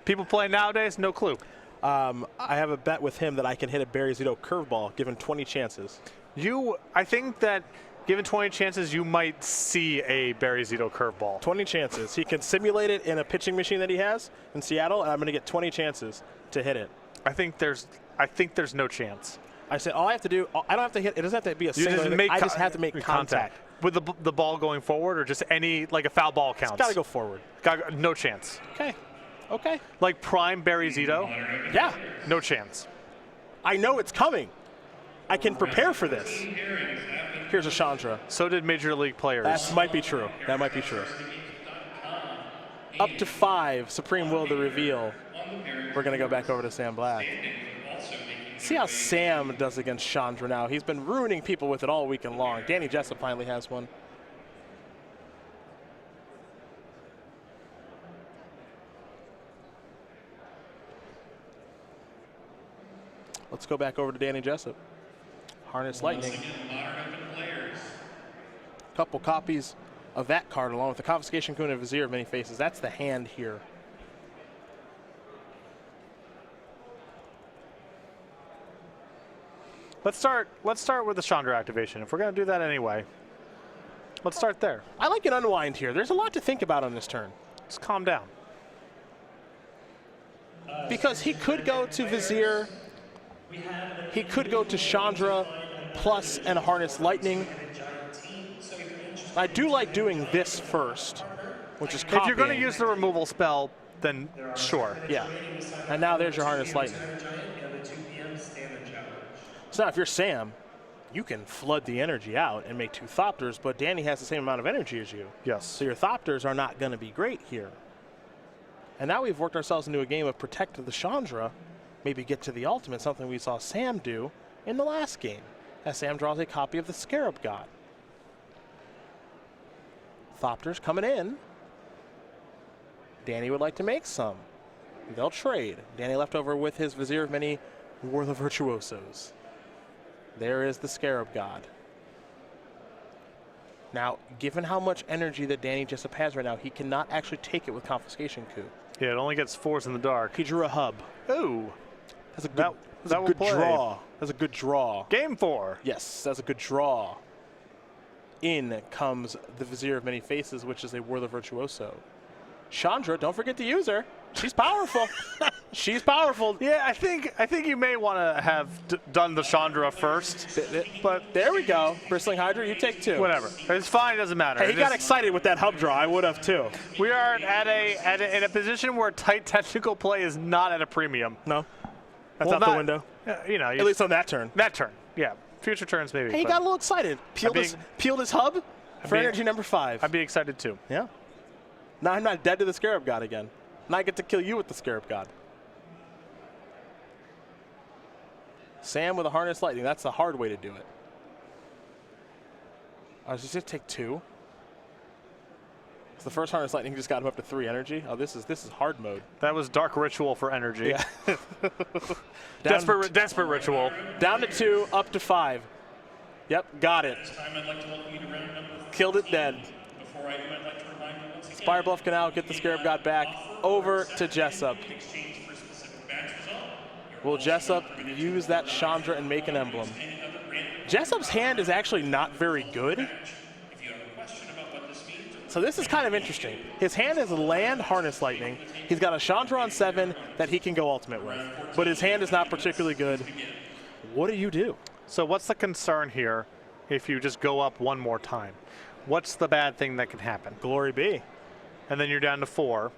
People playing nowadays, no clue. I have a bet with him that I can hit a Barry Zito curveball given 20 chances. I think that given 20 chances, you might see a Barry Zito curveball. 20 chances. He can simulate it in a pitching machine that he has in Seattle, and I'm going to get 20 chances to hit it. I think there's no chance. I said all I have to do. I don't have to hit. It doesn't have to be a You single. just I just have to make contact. With the ball going forward, or just any, like a foul ball counts? It's got to go forward. No chance. Okay. Okay. Like prime Barry Zito? Yeah. No chance. I know it's coming. I can prepare for this. Here's a Chandra. So did Major League players. That might be true. That might be true. Up to 5, Supreme Will the reveal. We're going to go back over to Sam Black. See how Sam does against Chandra now. He's been ruining people with it all weekend long. Danny Jessup finally has one. Let's go back over to Danny Jessup. Harness Lightning. Couple copies of that card along with the Confiscation Kun and Vizier of Many Faces. That's the hand here. Let's start with the Chandra activation. If we're going to do that anyway, let's start there. I like an unwind here. There's a lot to think about on this turn. Just calm down. Because he could go to Vizier. He could go to Chandra plus and Harness Lightning. I do like doing this first, which is copying. If you're going to use the removal spell, then sure. Yeah. And now there's your Harness Lightning. So now if you're Sam, you can flood the energy out and make 2 Thopters, but Danny has the same amount of energy as you. Yes. So your Thopters are not going to be great here. And now we've worked ourselves into a game of Protect the Chandra, maybe get to the ultimate, something we saw Sam do in the last game, as Sam draws a copy of the Scarab God. Thopters coming in. Danny would like to make some. They'll trade. Danny left over with his Vizier of Many War the Virtuosos. There is the Scarab God. Now, given how much energy that Danny Jessup has right now, he cannot actually take it with Confiscation Coup. Yeah, it only gets 4s in the dark. He drew a hub. Ooh. That's a good, draw. That's a good draw. Game 4. Yes, that's a good draw. In comes the Vizier of Many Faces, which is a War the Virtuoso. Chandra, don't forget to use her. She's powerful. She's powerful. Yeah, I think you may want to have done the Chandra first. But there we go. Bristling Hydra, you take 2. Whatever. It's fine. It doesn't matter. Hey, he got excited with that hub draw. I would have too. We are in a position where tight technical play is not at a premium. No. That's out the window. You know, at least on that turn. That turn. Yeah. Future turns maybe. Hey, he got a little excited. Peeled his hub for energy number 5. I'd be excited too. Yeah. Now I'm not dead to the Scarab God again. Now I get to kill you with the Scarab God. Sam with a Harness Lightning. That's the hard way to do it. I was just going to take 2. So the first Harness Lightning just got him up to 3 energy. Oh, this is hard mode. That was Dark Ritual for energy. Yeah. Desperate Ritual. Down to 2, up to 5. Yep, got it. Killed it dead. Spire Bluff can now get the Scarab God back over to Jessup. Will Jessup use that Chandra and make an emblem? Jessup's hand is actually not very good. So this is kind of interesting. His hand is land Harness Lightning. He's got a Chandra on 7 that he can go ultimate with. But his hand is not particularly good. What do you do? So what's the concern here if you just go up one more time? What's the bad thing that can happen? Glory be. And then you're down to 4.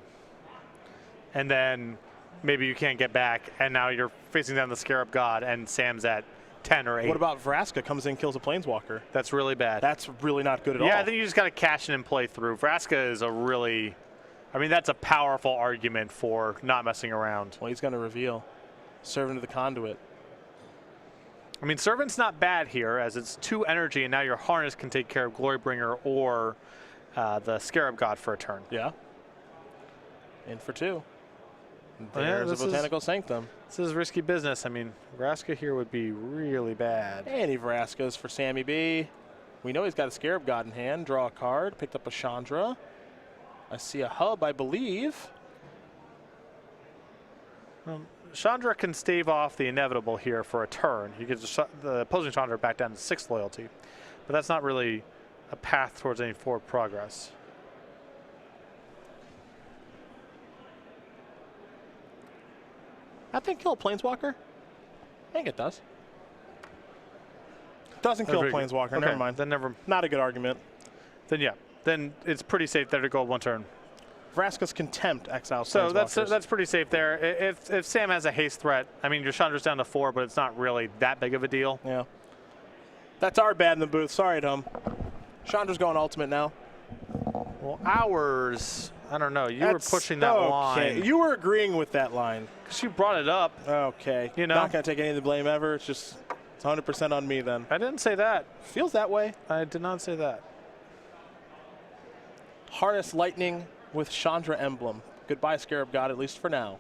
And then maybe you can't get back, and now you're facing down the Scarab God, and Sam's at 10 or 8. What about Vraska comes in and kills a Planeswalker? That's really bad. That's really not good at all. Yeah, I think you just got to cash in and play through. Vraska is a really, I mean, that's a powerful argument for not messing around. Well, he's going to reveal. Servant of the Conduit. I mean, Servant's not bad here, as it's 2 energy, and now your Harness can take care of Glorybringer or the Scarab God for a turn. Yeah. In for 2. There's a Botanical Sanctum. This is risky business. I mean, Vraska here would be really bad. Any Vraskas for Sammy B. We know he's got a Scarab God in hand. Draw a card. Picked up a Chandra. I see a hub, I believe. Chandra can stave off the inevitable here for a turn. He gets the opposing Chandra back down to 6 loyalty, but that's not really a path towards any forward progress. That thing kill a Planeswalker? I think it does. Doesn't kill Planeswalker. Okay, never mind. Then never. Not a good argument. Then yeah. Then it's pretty safe there to go 1 turn. Vraska's Contempt exiles So Planeswalkers. that's pretty safe there. If Sam has a haste threat, I mean, your Chandra's down to 4, but it's not really that big of a deal. Yeah. That's our bad in the booth. Sorry, Tom. Chandra's going ultimate now. Well, ours, I don't know. You were pushing that line. You were agreeing with that line. Because you brought it up. Okay. You know. Not going to take any of the blame ever. It's just, it's 100% on me then. I didn't say that. Feels that way. I did not say that. Harness Lightning with Chandra Emblem. Goodbye, Scarab God, at least for now.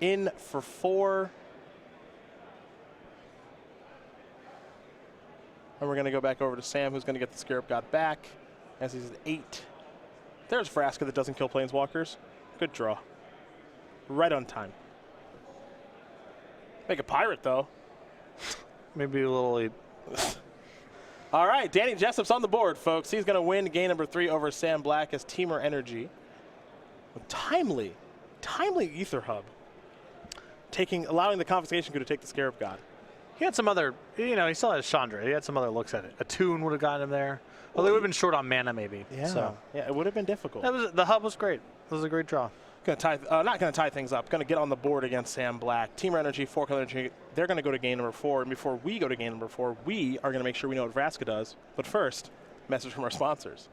In for 4. And we're going to go back over to Sam, who's going to get the Scarab God back, as he's at 8. There's Vraska that doesn't kill Planeswalkers. Good draw. Right on time. Make a pirate, though. Maybe a little. All right, Danny Jessup's on the board, folks. He's going to win game number 3 over Sam Black as Teamer Energy. With timely Ether Hub. Allowing the Confiscation Coup to take the Scarab God. He had some other, you know, he still has Chandra. He had some other looks at it. A Toon would have gotten him there. Well, they would have been short on mana, maybe. Yeah, so. Yeah, it would have been difficult. The hub was great. It was a great draw. Not going to tie things up. Going to get on the board against Sam Black. Teamer Energy, 4-color energy. They're going to go to game number 4. And before we go to game number 4, we are going to make sure we know what Vraska does. But first, message from our sponsors.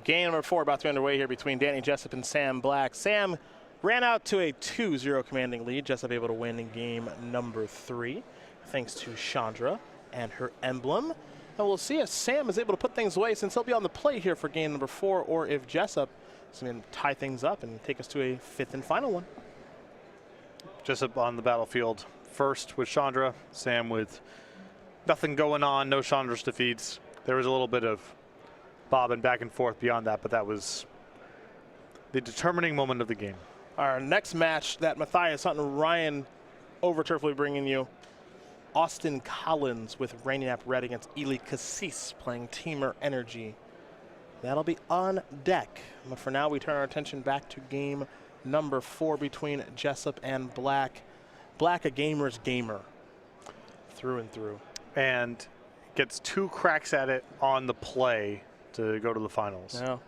Game number 4 about to be underway here between Danny Jessup and Sam Black. Sam ran out to a 2-0 commanding lead. Jessup able to win in game number 3 thanks to Chandra and her emblem. And we'll see if Sam is able to put things away since he'll be on the play here for game number 4, or if Jessup is going to tie things up and take us to a 5th and final one. Jessup on the battlefield first with Chandra. Sam with nothing going on, no Chandra's defeats. There was a little bit of bobbing back and forth beyond that, but that was the determining moment of the game. Our next match that Matthias Hunt and Ryan Overturf will be bringing you. Austin Collins with Rainiap Red against Ely Cassis playing Teamer Energy. That'll be on deck. But for now, we turn our attention back to game number 4 between Jessup and Black. Black, a gamer's gamer, through and through. And gets 2 cracks at it on the play to go to the finals. Yeah.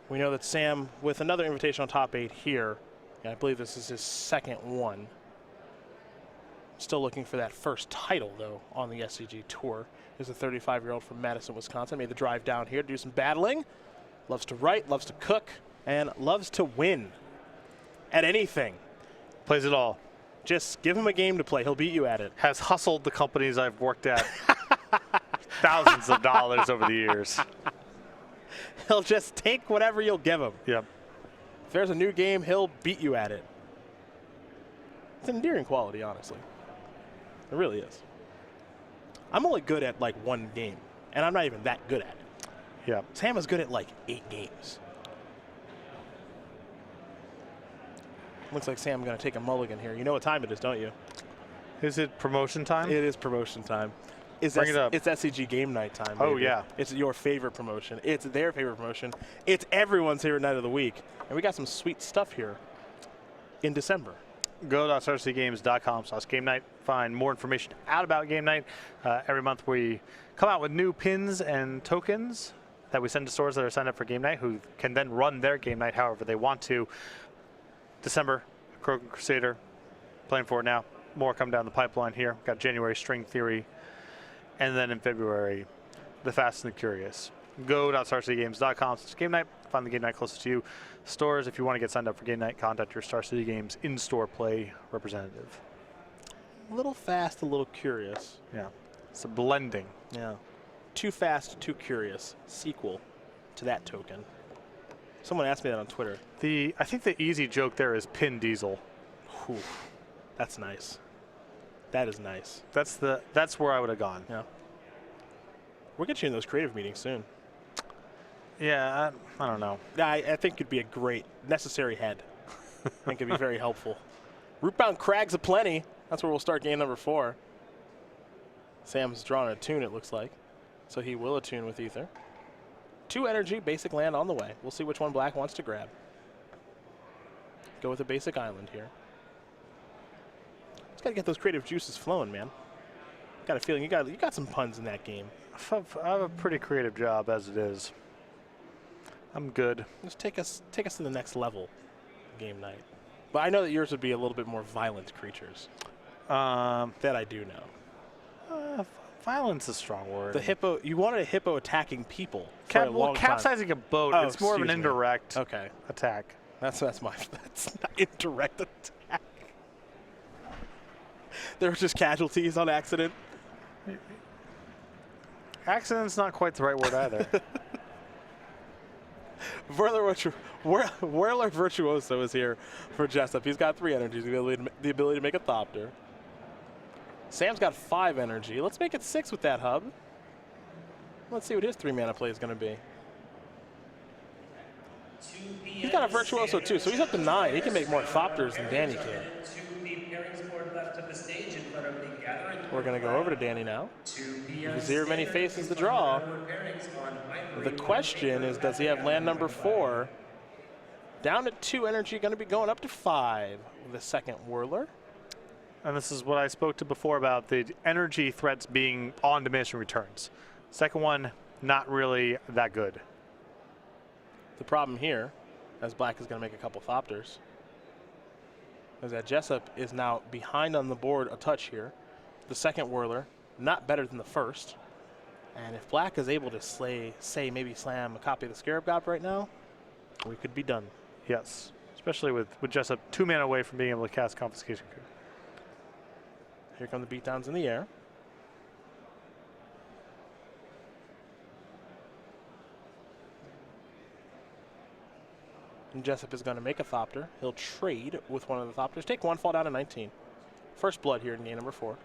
We know that Sam, with another invitation on top 8 here, and I believe this is his second one. Still looking for that first title, though, on the SCG Tour. He's a 35-year-old from Madison, Wisconsin. Made the drive down here to do some battling. Loves to write, loves to cook, and loves to win at anything. Plays it all. Just give him a game to play. He'll beat you at it. Has hustled the companies I've worked at thousands of dollars over the years. He'll just take whatever you'll give him. Yep. If there's a new game, he'll beat you at it. It's an endearing quality, honestly. It really is. I'm only good at like one game, and I'm not even that good at it. Yep. Sam is good at like 8 games. Looks like Sam's going to take a mulligan here. You know what time it is, don't you? Is it promotion time? It is promotion time. Bring it up. It's SCG game night time. Oh, baby. yeah. It's your favorite promotion. It's their favorite promotion. It's everyone's favorite night of the week. And we got some sweet stuff here in December. Go.starcgames.com/game night. Find more information out about game night. Every month we come out with new pins and tokens that we send to stores that are signed up for game night, who can then run their game night however they want to. December, Krogan Crusader, playing for it now. More come down the pipeline here. Got January String Theory. And then in February, The Fast and the Curious. Go.starcitygames.com/game night. Find the game night closest to you. Stores, if you want to get signed up for game night, contact your Star City Games in-store play representative. A little fast, a little curious. Yeah, it's a blending. Yeah. Too Fast, Too Curious. Sequel to that token. Someone asked me that on Twitter. I think the easy joke there is Pin Diesel. Whew. That's nice. That is nice. That's where I would have gone. Yeah. We'll get you in those creative meetings soon. Yeah, I don't know. I think it'd be a great, necessary head. I think it'd be very helpful. Rootbound Crags aplenty. That's where we'll start game number 4. Sam's drawn a tune, it looks like. So he will attune with Ether. 2 energy, basic land on the way. We'll see which one Black wants to grab. Go with a basic island here. Just got to get those creative juices flowing, man. Got a feeling you got some puns in that game. I have a pretty creative job as it is. I'm good. Just take us to the next level game night. But I know that yours would be a little bit more violent creatures. That I do know. Violence is a strong word. The hippo, you wanted a hippo attacking people for a long time. Capsizing a boat, Oh, it's more of an excuse me. indirect Okay. attack. That's not indirect attack. There were just casualties on accident. Accident's not quite the right word either. Whirler Virtuoso is here for Jessup. He's got 3 energies, the ability to make a Thopter. Sam's got 5 energy. Let's make it 6 with that hub. Let's see what his 3-mana play is going to be. He's got a Virtuoso too, so he's up to 9. He can make more Thopters than Danny can. We're going to go over to Danny now. Zero many faces to draw. The question is, does he have land number 4? Down to 2 energy, going to be going up to 5 with a second Whirler. And this is what I spoke to before about the energy threats being on diminishing returns. Second one, not really that good. The problem here, as Black is going to make a couple Thopters, is that Jessup is now behind on the board a touch here. The second Whirler, not better than the first. And if Black is able to maybe slam a copy of the Scarab God right now, we could be done. Yes, especially with Jessup 2 mana away from being able to cast Confiscation Coup. Here come the beatdowns in the air. And Jessup is going to make a Thopter. He'll trade with one of the Thopters. Take 1, fall down to 19. First blood here in game number 4.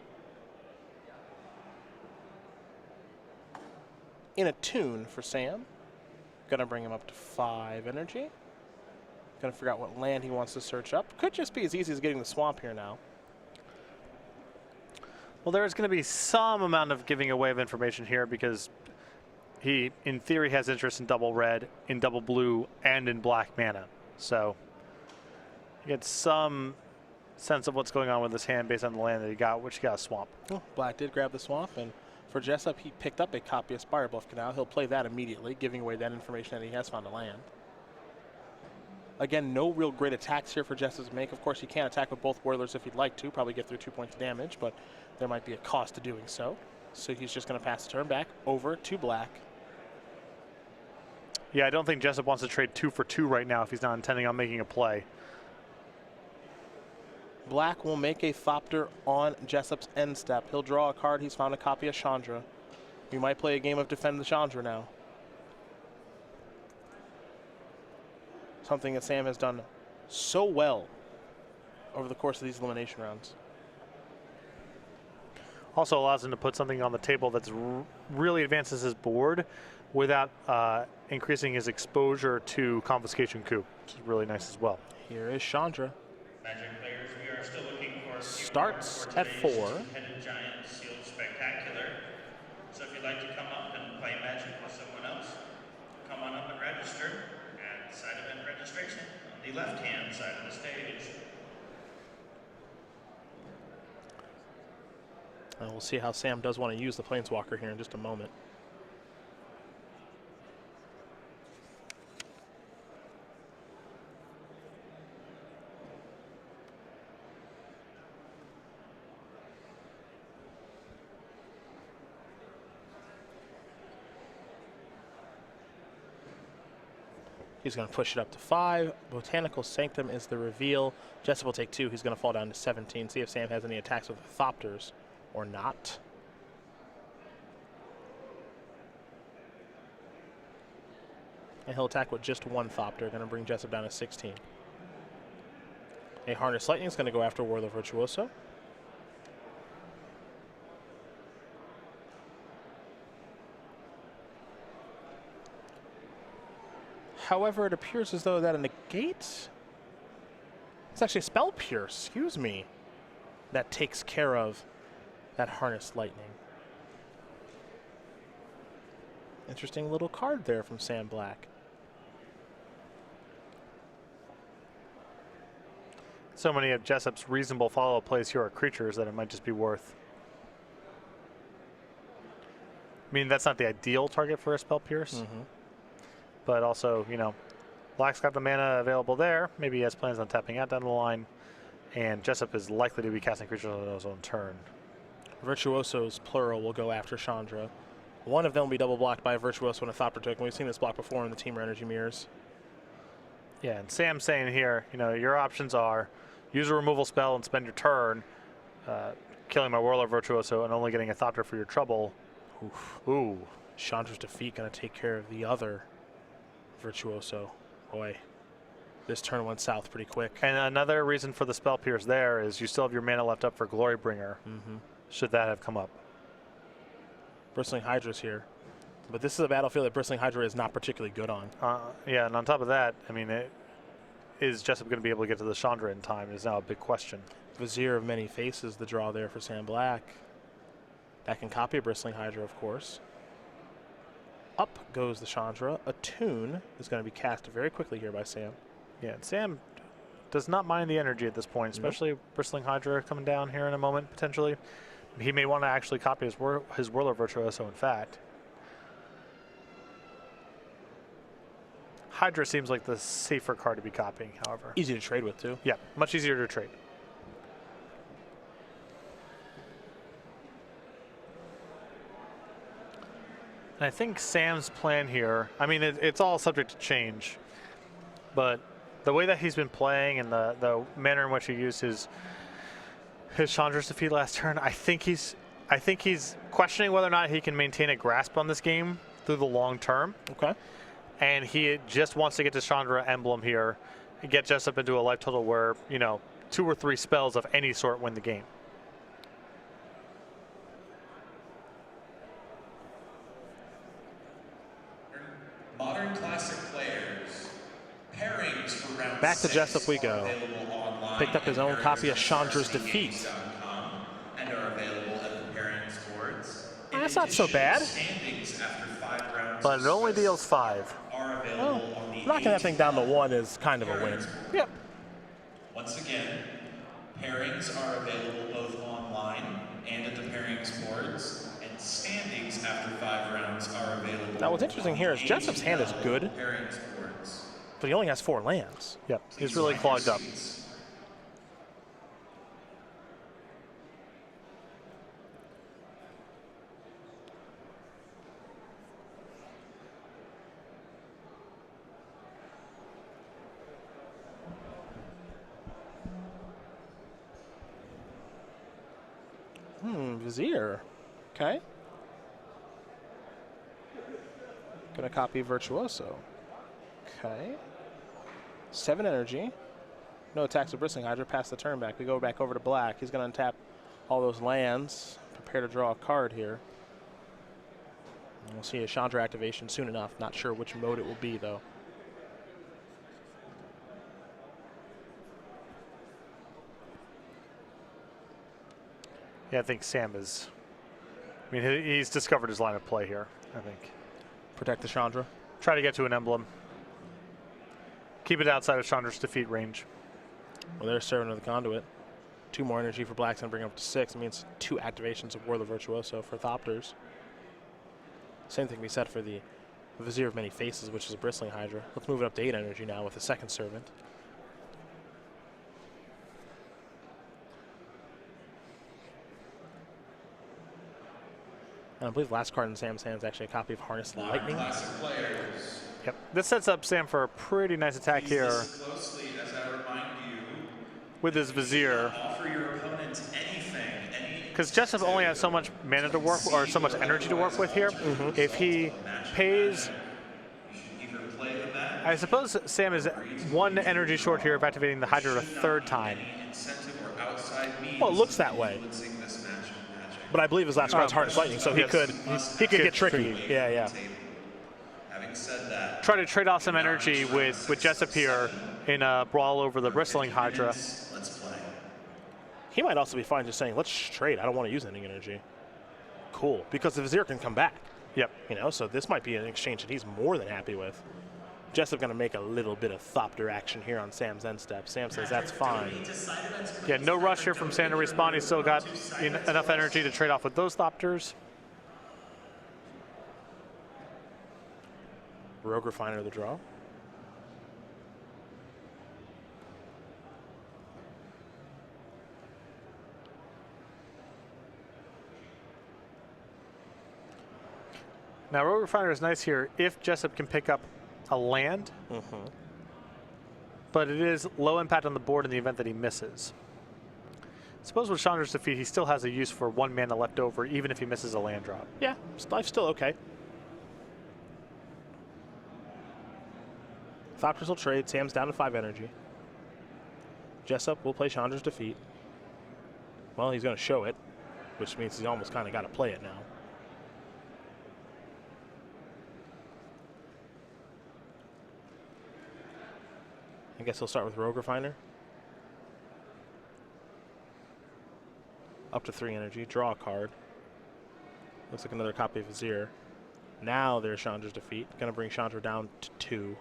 In a tune for Sam. Going to bring him up to 5 energy. Going to figure out what land he wants to search up. Could just be as easy as getting the swamp here now. Well, there's going to be some amount of giving away of information here because he, in theory, has interest in double red, in double blue, and in black mana. So You get some sense of what's going on with his hand based on the land that he got, which he got a swamp. Oh, Black did grab the swamp, and for Jessup, he picked up a copy of Spire Bluff Canal. He'll play that immediately, giving away that information that he has found a land. Again, no real great attacks here for Jessup to make. Of course, he can attack with both Whirlers if he'd like to, probably get through 2 points of damage, but there might be a cost to doing so. So he's just going to pass the turn back over to Black. Yeah, I don't think Jessup wants to trade 2 for 2 right now if he's not intending on making a play. Black will make a Thopter on Jessup's end step. He'll draw a card. He's found a copy of Chandra. We might play a game of Defend the Chandra now. Something that Sam has done so well over the course of these elimination rounds. Also allows him to put something on the table that's really advances his board without increasing his exposure to Confiscation Coup, which is really nice as well. Here is Chandra. Magic players, we are still looking for Starts at 4. Headed Giant Sealed Spectacular. So if you'd like to come up and play Magic with someone else, come on up and register at side event registration on the left-hand side of the stage. And we'll see how Sam does want to use the Planeswalker here in just a moment. He's going to push it up to 5. Botanical Sanctum is the reveal. Jessup will take 2. He's going to fall down to 17. See if Sam has any attacks with the Thopters or not. And he'll attack with just 1 Thopter, going to bring Jessup down to 16. A Harness Lightning is going to go after Whirler Virtuoso. However, it appears as though that a negate, it's actually a Spell Pierce, excuse me, that takes care of that Harnessed Lightning. Interesting little card there from Sam Black. So many of Jessup's reasonable follow-up plays here are creatures that it might just be worth. I mean, that's not the ideal target for a Spell Pierce. But also, you know, Black's got the mana available there. Maybe he has plans on tapping out down the line. And Jessup is likely to be casting creatures on his own turn. Virtuoso's plural will go after Chandra. One of them will be double blocked by a Virtuoso and a Thopter token. We've seen this block before in the Team Energy Mirrors. Yeah, and Sam's saying here, you know, your options are use a removal spell and spend your turn, killing my Whirler Virtuoso and only getting a Thopter for your trouble. Oof. Ooh. Chandra's defeat going to take care of the other Virtuoso. Boy, this turn went south pretty quick. And another reason for the Spell Pierce there is you still have your mana left up for Glorybringer, should that have come up. Bristling Hydra's here. But this is a battlefield that Bristling Hydra is not particularly good on. Yeah, and on top of that, I mean, is Jessup going to be able to get to the Chandra in time is now a big question. Vizier of Many Faces, the draw there for Sam Black. That can copy a Bristling Hydra, of course. Up goes the Chandra. A Tune is going to be cast very quickly here by Sam. Yeah, and Sam does not mind the energy at this point, especially Bristling Hydra coming down here in a moment, potentially. He may want to actually copy his Whirler Virtuoso, in fact. Hydra seems like the safer card to be copying, however. Easy to trade with, too. Yeah, much easier to trade. And I think Sam's plan here, I mean, it's all subject to change, but the way that he's been playing and the manner in which he used his Chandra's defeat last turn, I think he's questioning whether or not he can maintain a grasp on this game through the long term. Okay. And he just wants to get to Chandra emblem here and get Jessup into a life total where, you know, 2 or 3 spells of any sort win the game. Modern Classic players, pairings for round Back to 6 Jessup we go. are available online Picked up his own at copy of pairings Chandra's at Defeat. SCGINVI.com and are available at the pairings boards. In That's not so addition, bad. Standings after 5 rounds But it only deals 5. are available on the Knocking that thing down to 1 is kind of a win. Yep. Once again, pairings are available both online and at the pairings boards, and standings after 5 rounds are available. Now what's interesting here is Jessup's hand is good, pairings boards. but he only has 4 lands. Yep, he's really clogged up. Vizier. Okay. Gonna copy Virtuoso. Okay. 7 energy. No attacks with Bristling Hydra. Pass the turn back. We go back over to black. He's gonna untap all those lands. Prepare to draw a card here. And we'll see a Chandra activation soon enough. Not sure which mode it will be though. Yeah, I think Sam is. I mean, he's discovered his line of play here, I think. Protect the Chandra. Try to get to an emblem. Keep it outside of Chandra's defeat range. Well, there's Servant of the Conduit. 2 more energy for black's gonna bring him up to 6. It means 2 activations of Whirl of Virtuoso for Thopters. Same thing we said for the Vizier of Many Faces, which is a Bristling Hydra. Let's move it up to 8 energy now with the 2nd Servant. And I believe the last card in Sam's hand is actually a copy of Harness Lightning. Classic players. Yep. This sets up Sam for a pretty nice attack here Closely as I remind you, with his Vizier. offer your opponent anything, Because Jessup only has so much mana to work, or so much energy to work with here. If he pays, I suppose Sam is 1 energy short here of activating the Hydra a 3rd time. Well, it looks that way. But I believe his last card's Harness Lightning, so he could get tricky. Yeah, yeah. Having said that, Try to trade off some energy with Jessup here in a brawl over the Bristling Hydra. let's play. He might also be fine just saying, let's trade. I don't want to use any energy. Cool, because the Vizier can come back. Yep. You know, so this might be an exchange that he's more than happy with. Jessup going to make a little bit of Thopter action here on Sam's end step. Sam says that's fine. Yeah, no rush here from Sam to respawn. He's still got enough energy to trade off with those Thopters. Rogue Refiner the draw. Now, Rogue Refiner is nice here if Jessup can pick up a land, but it is low impact on the board in the event that he misses. Suppose with Chandra's defeat, he still has a use for 1 mana left over, even if he misses a land drop. Yeah, life's still okay. Thopters will trade. Sam's down to 5 energy. Jessup will play Chandra's defeat. Well, he's going to show it, which means he's almost kind of got to play it now. I guess he'll start with Rogue Refiner. Up to 3 energy. Draw a card. Looks like another copy of Vizier. Now there's Chandra's defeat. Going to bring Chandra down to 2.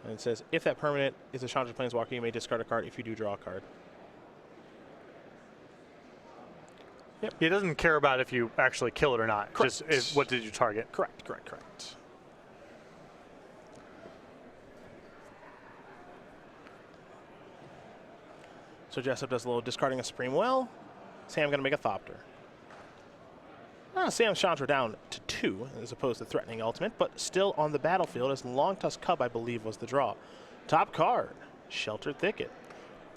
And it says, if that permanent is a Chandra Planeswalker, you may discard a card if you do draw a card. Yep. He doesn't care about if you actually kill it or not. Correct. Just what did you target? Correct, correct, correct. So Jessup does a little discarding a Supreme Will. Sam going to make a Thopter. Sam's Chandra down to 2 as opposed to threatening ultimate, but still on the battlefield as Longtusk Cub, I believe, was the draw. Top card, Sheltered Thicket.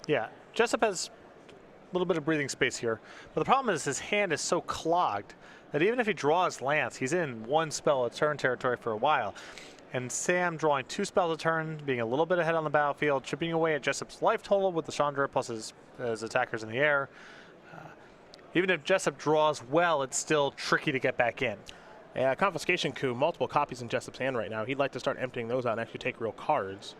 Yeah, Jessup has a little bit of breathing space here, but the problem is his hand is so clogged that even if he draws lands, he's in 1 spell a turn territory for a while. And Sam drawing 2 spells a turn, being a little bit ahead on the battlefield, chipping away at Jessup's life total with the Chandra plus his attackers in the air. Even if Jessup draws well, it's still tricky to get back in. Yeah, Confiscation Coup, multiple copies in Jessup's hand right now. He'd like to start emptying those out and actually take real cards.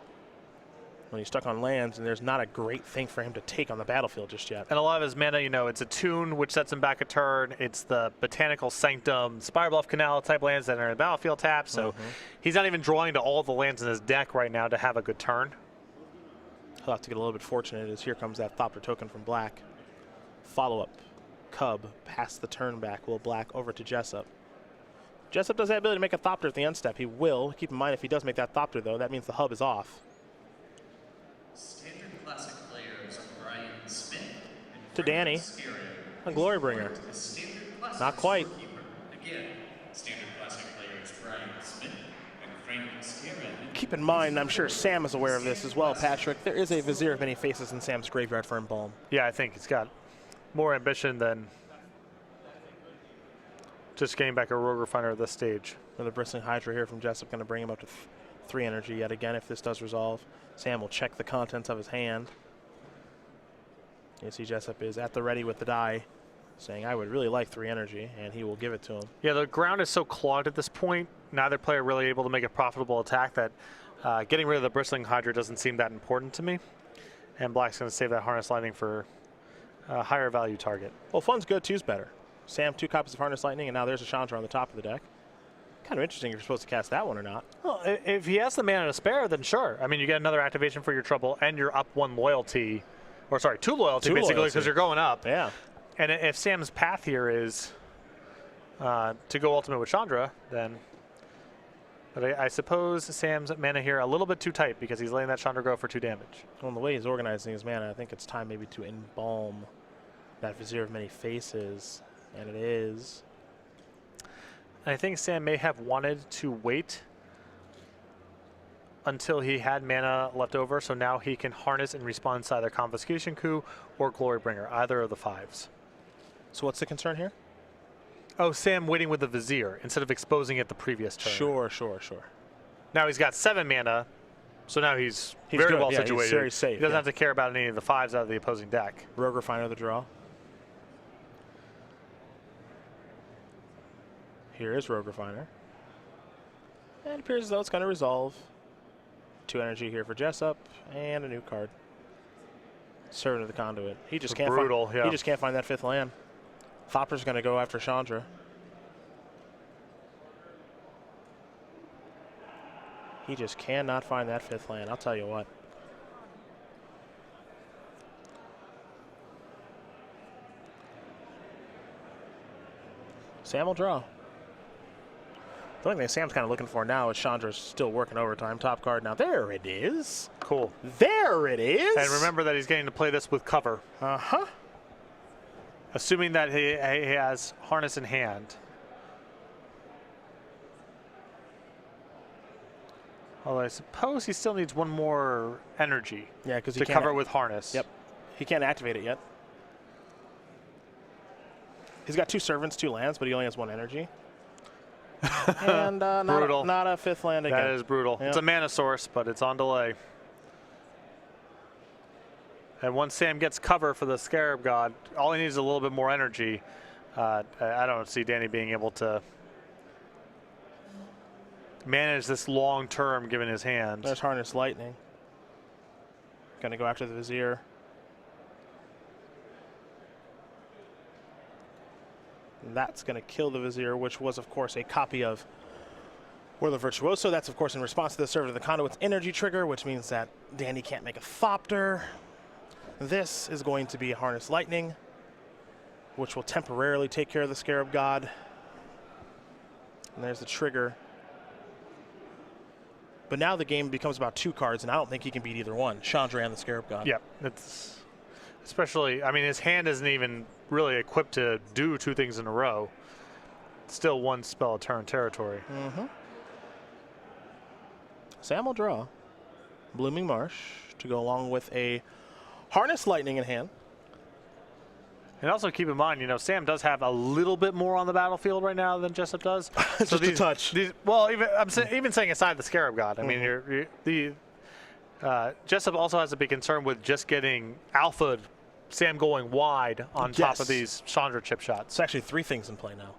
When he's stuck on lands, and there's not a great thing for him to take on the battlefield just yet. And a lot of his mana, you know, it's a tune, which sets him back a turn. It's the Botanical Sanctum, Spire Bluff Canal type lands that are in the battlefield tap. So he's not even drawing to all the lands in his deck right now to have a good turn. He'll have to get a little bit fortunate as here comes that Thopter token from black. Follow-up. Cub, pass the turn back. Will black over to Jessup. Jessup does have the ability to make a Thopter at the end step. He will. Keep in mind, if he does make that Thopter, though, that means the hub is off. Standard Classic players Brian Smith and To Danny. A Glory Bringer. Not quite. Again, Standard Classic players Brian Smith and Frank Scarin. Keep in mind, I'm sure Sam is aware of this as well, Patrick. There is a Vizier of Many Faces in Sam's graveyard for Embalm. Yeah, I think he's got more ambition than just getting back a Rogue Refiner at this stage. Another Bristling Hydra here from Jessup, going to bring him up to 3 energy yet again if this does resolve. Sam will check the contents of his hand. You see Jessup is at the ready with the die, saying, I would really like 3 energy, and he will give it to him. Yeah, the ground is so clogged at this point, neither player really able to make a profitable attack that getting rid of the Bristling Hydra doesn't seem that important to me. And black's going to save that Harness Lightning for a higher value target. Well, fun's good, two's better. Sam, 2 copies of Harness Lightning, and now there's a Chandra on the top of the deck. Kind of interesting if you're supposed to cast that one or not. Well, if he has the mana to spare, then sure. I mean, you get another activation for your trouble, and you're up 1 loyalty. Or sorry, 2 loyalty, basically, because you're going up. Yeah. And if Sam's path here is to go ultimate with Chandra, then... But I suppose Sam's mana here a little bit too tight because he's letting that Chandra go for 2 damage. Well, the way he's organizing his mana, I think it's time maybe to embalm that Vizier of Many Faces, and it is. I think Sam may have wanted to wait until he had mana left over, so now he can harness and respond to either Confiscation Coup or Glory Bringer, either of the 5s. So what's the concern here? Oh, Sam waiting with the Vizier instead of exposing it the previous turn. Sure. Now he's got 7 mana, so now he's very good. well Yeah, situated. he's very safe. He doesn't have to care about any of the 5s out of the opposing deck. Rogue Refiner the draw. Here is Rogue Refiner. And it appears as though it's going to resolve. 2 energy here for Jessup, and a new card. Servant of the Conduit. He just can't brutal, find, yeah. He just can't find that 5th land. Thopter's going to go after Chandra. He just cannot find that 5th land, I'll tell you what. Sam will draw. The only thing Sam's kind of looking for now is Chandra's still working overtime. Top card now. There it is. Cool. There it is. And remember that he's getting to play this with cover. Uh-huh. Assuming that he has Harness in hand. Although I suppose he still needs 1 more energy to cover it with Harness. Yep. He can't activate it yet. He's got 2 servants, 2 lands, but he only has 1 energy. And brutal. Not a 5th land again. That is brutal. Yep. It's a mana source, but it's on delay. And once Sam gets cover for the Scarab God, all he needs is a little bit more energy. I don't see Danny being able to manage this long term given his hand. There's Harness Lightning. Going to go after the Vizier. And that's going to kill the Vizier, which was, of course, a copy of Whirler Virtuoso. That's, of course, in response to the Servant of the Conduit's energy trigger, which means that Danny can't make a Thopter. This is going to be Harness Lightning, which will temporarily take care of the Scarab God. And there's the trigger. But now the game becomes about 2 cards, and I don't think he can beat either one, Chandra and the Scarab God. Yep. It's especially, I mean, his hand isn't even really equipped to do 2 things in a row. It's still 1 spell a turn territory. Sam will draw Blooming Marsh to go along with a Harness Lightning in hand. And also keep in mind, you know, Sam does have a little bit more on the battlefield right now than Jessup does. Just a touch. Well, even saying aside the Scarab God, I mean, Jessup also has a big concern with just getting alpha Sam going wide on top of these Chandra chip shots. It's actually 3 things in play now.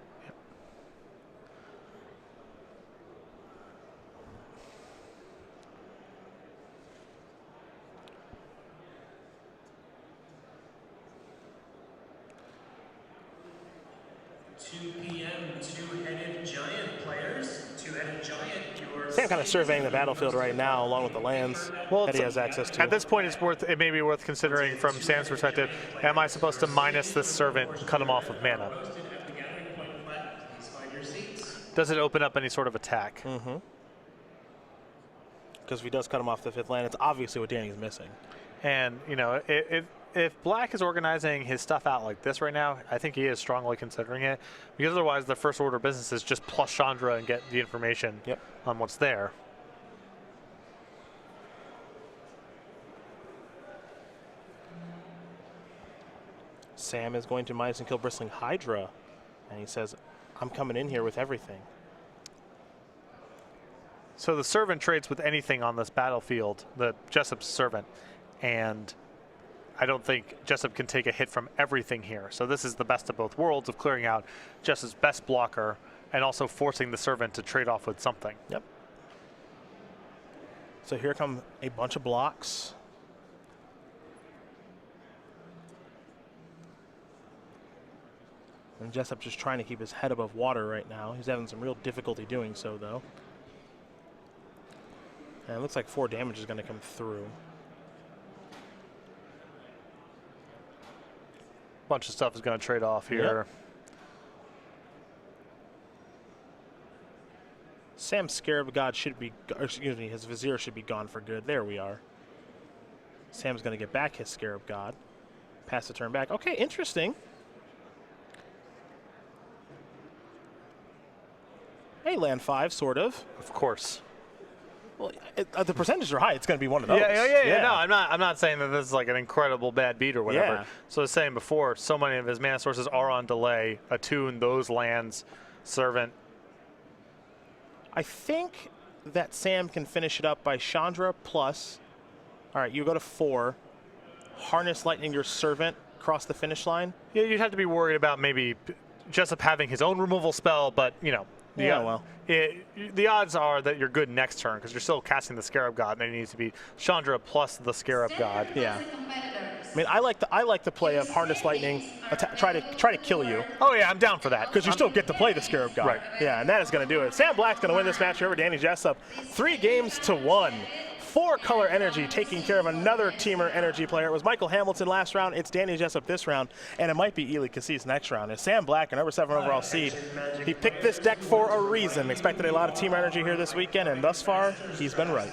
2 p.m. two-headed giant players. Two-headed giant, your Sam kind of surveying the battlefield right now, along with the lands that he has access to. At this point, it may be worth considering from Sam's perspective. Am I supposed to minus this servant and cut him off with mana? Does it open up any sort of attack? Mm-hmm. Because if he does cut him off the 5th land, it's obviously what Danny's missing. And, you know, if Black is organizing his stuff out like this right now, I think he is strongly considering it. Because otherwise, the first order of business is just plus Chandra and get the information on what's there. Sam is going to minus and kill Bristling Hydra. And he says, I'm coming in here with everything. So the servant trades with anything on this battlefield, the Jessup's servant, and I don't think Jessup can take a hit from everything here. So this is the best of both worlds of clearing out Jessup's best blocker and also forcing the servant to trade off with something. Yep. So here come a bunch of blocks. And Jessup just trying to keep his head above water right now. He's having some real difficulty doing so, though. And it looks like 4 damage is going to come through. Bunch of stuff is going to trade off here. Yep. Sam's Scarab God should be, or excuse me, his Vizier should be gone for good. There we are. Sam's going to get back his Scarab God. Pass the turn back. Okay, interesting. Hey, land 5, sort of. Of course. Well, the percentages are high. It's going to be one of those. Yeah. No, I'm not saying that this is like an incredible bad beat or whatever. Yeah. So I was saying before, so many of his mana sources are on delay. Attune those lands, servant. I think that Sam can finish it up by Chandra plus. All right, you go to 4. Harness Lightning your servant across the finish line. Yeah, you'd have to be worried about maybe Jessup having his own removal spell, but you know. The odds are that you're good next turn because you're still casting the Scarab God, and it needs to be Chandra plus the Scarab God. Yeah. I mean, I like the play of Harness Lightning, try to kill you. Oh yeah, I'm down for that because you still get to play the Scarab God. Right. Yeah, and that is going to do it. Sam Black's going to win this match over Danny Jessup, 3-1. 4-color Energy taking care of another Teamer Energy player. It was Michael Hamilton last round. It's Danny Jessup this round, and it might be Ely Cassis next round. It's Sam Black, a number 7 overall seed. He picked this deck for a reason. Expected a lot of Teamer Energy here this weekend, and thus far, he's been right.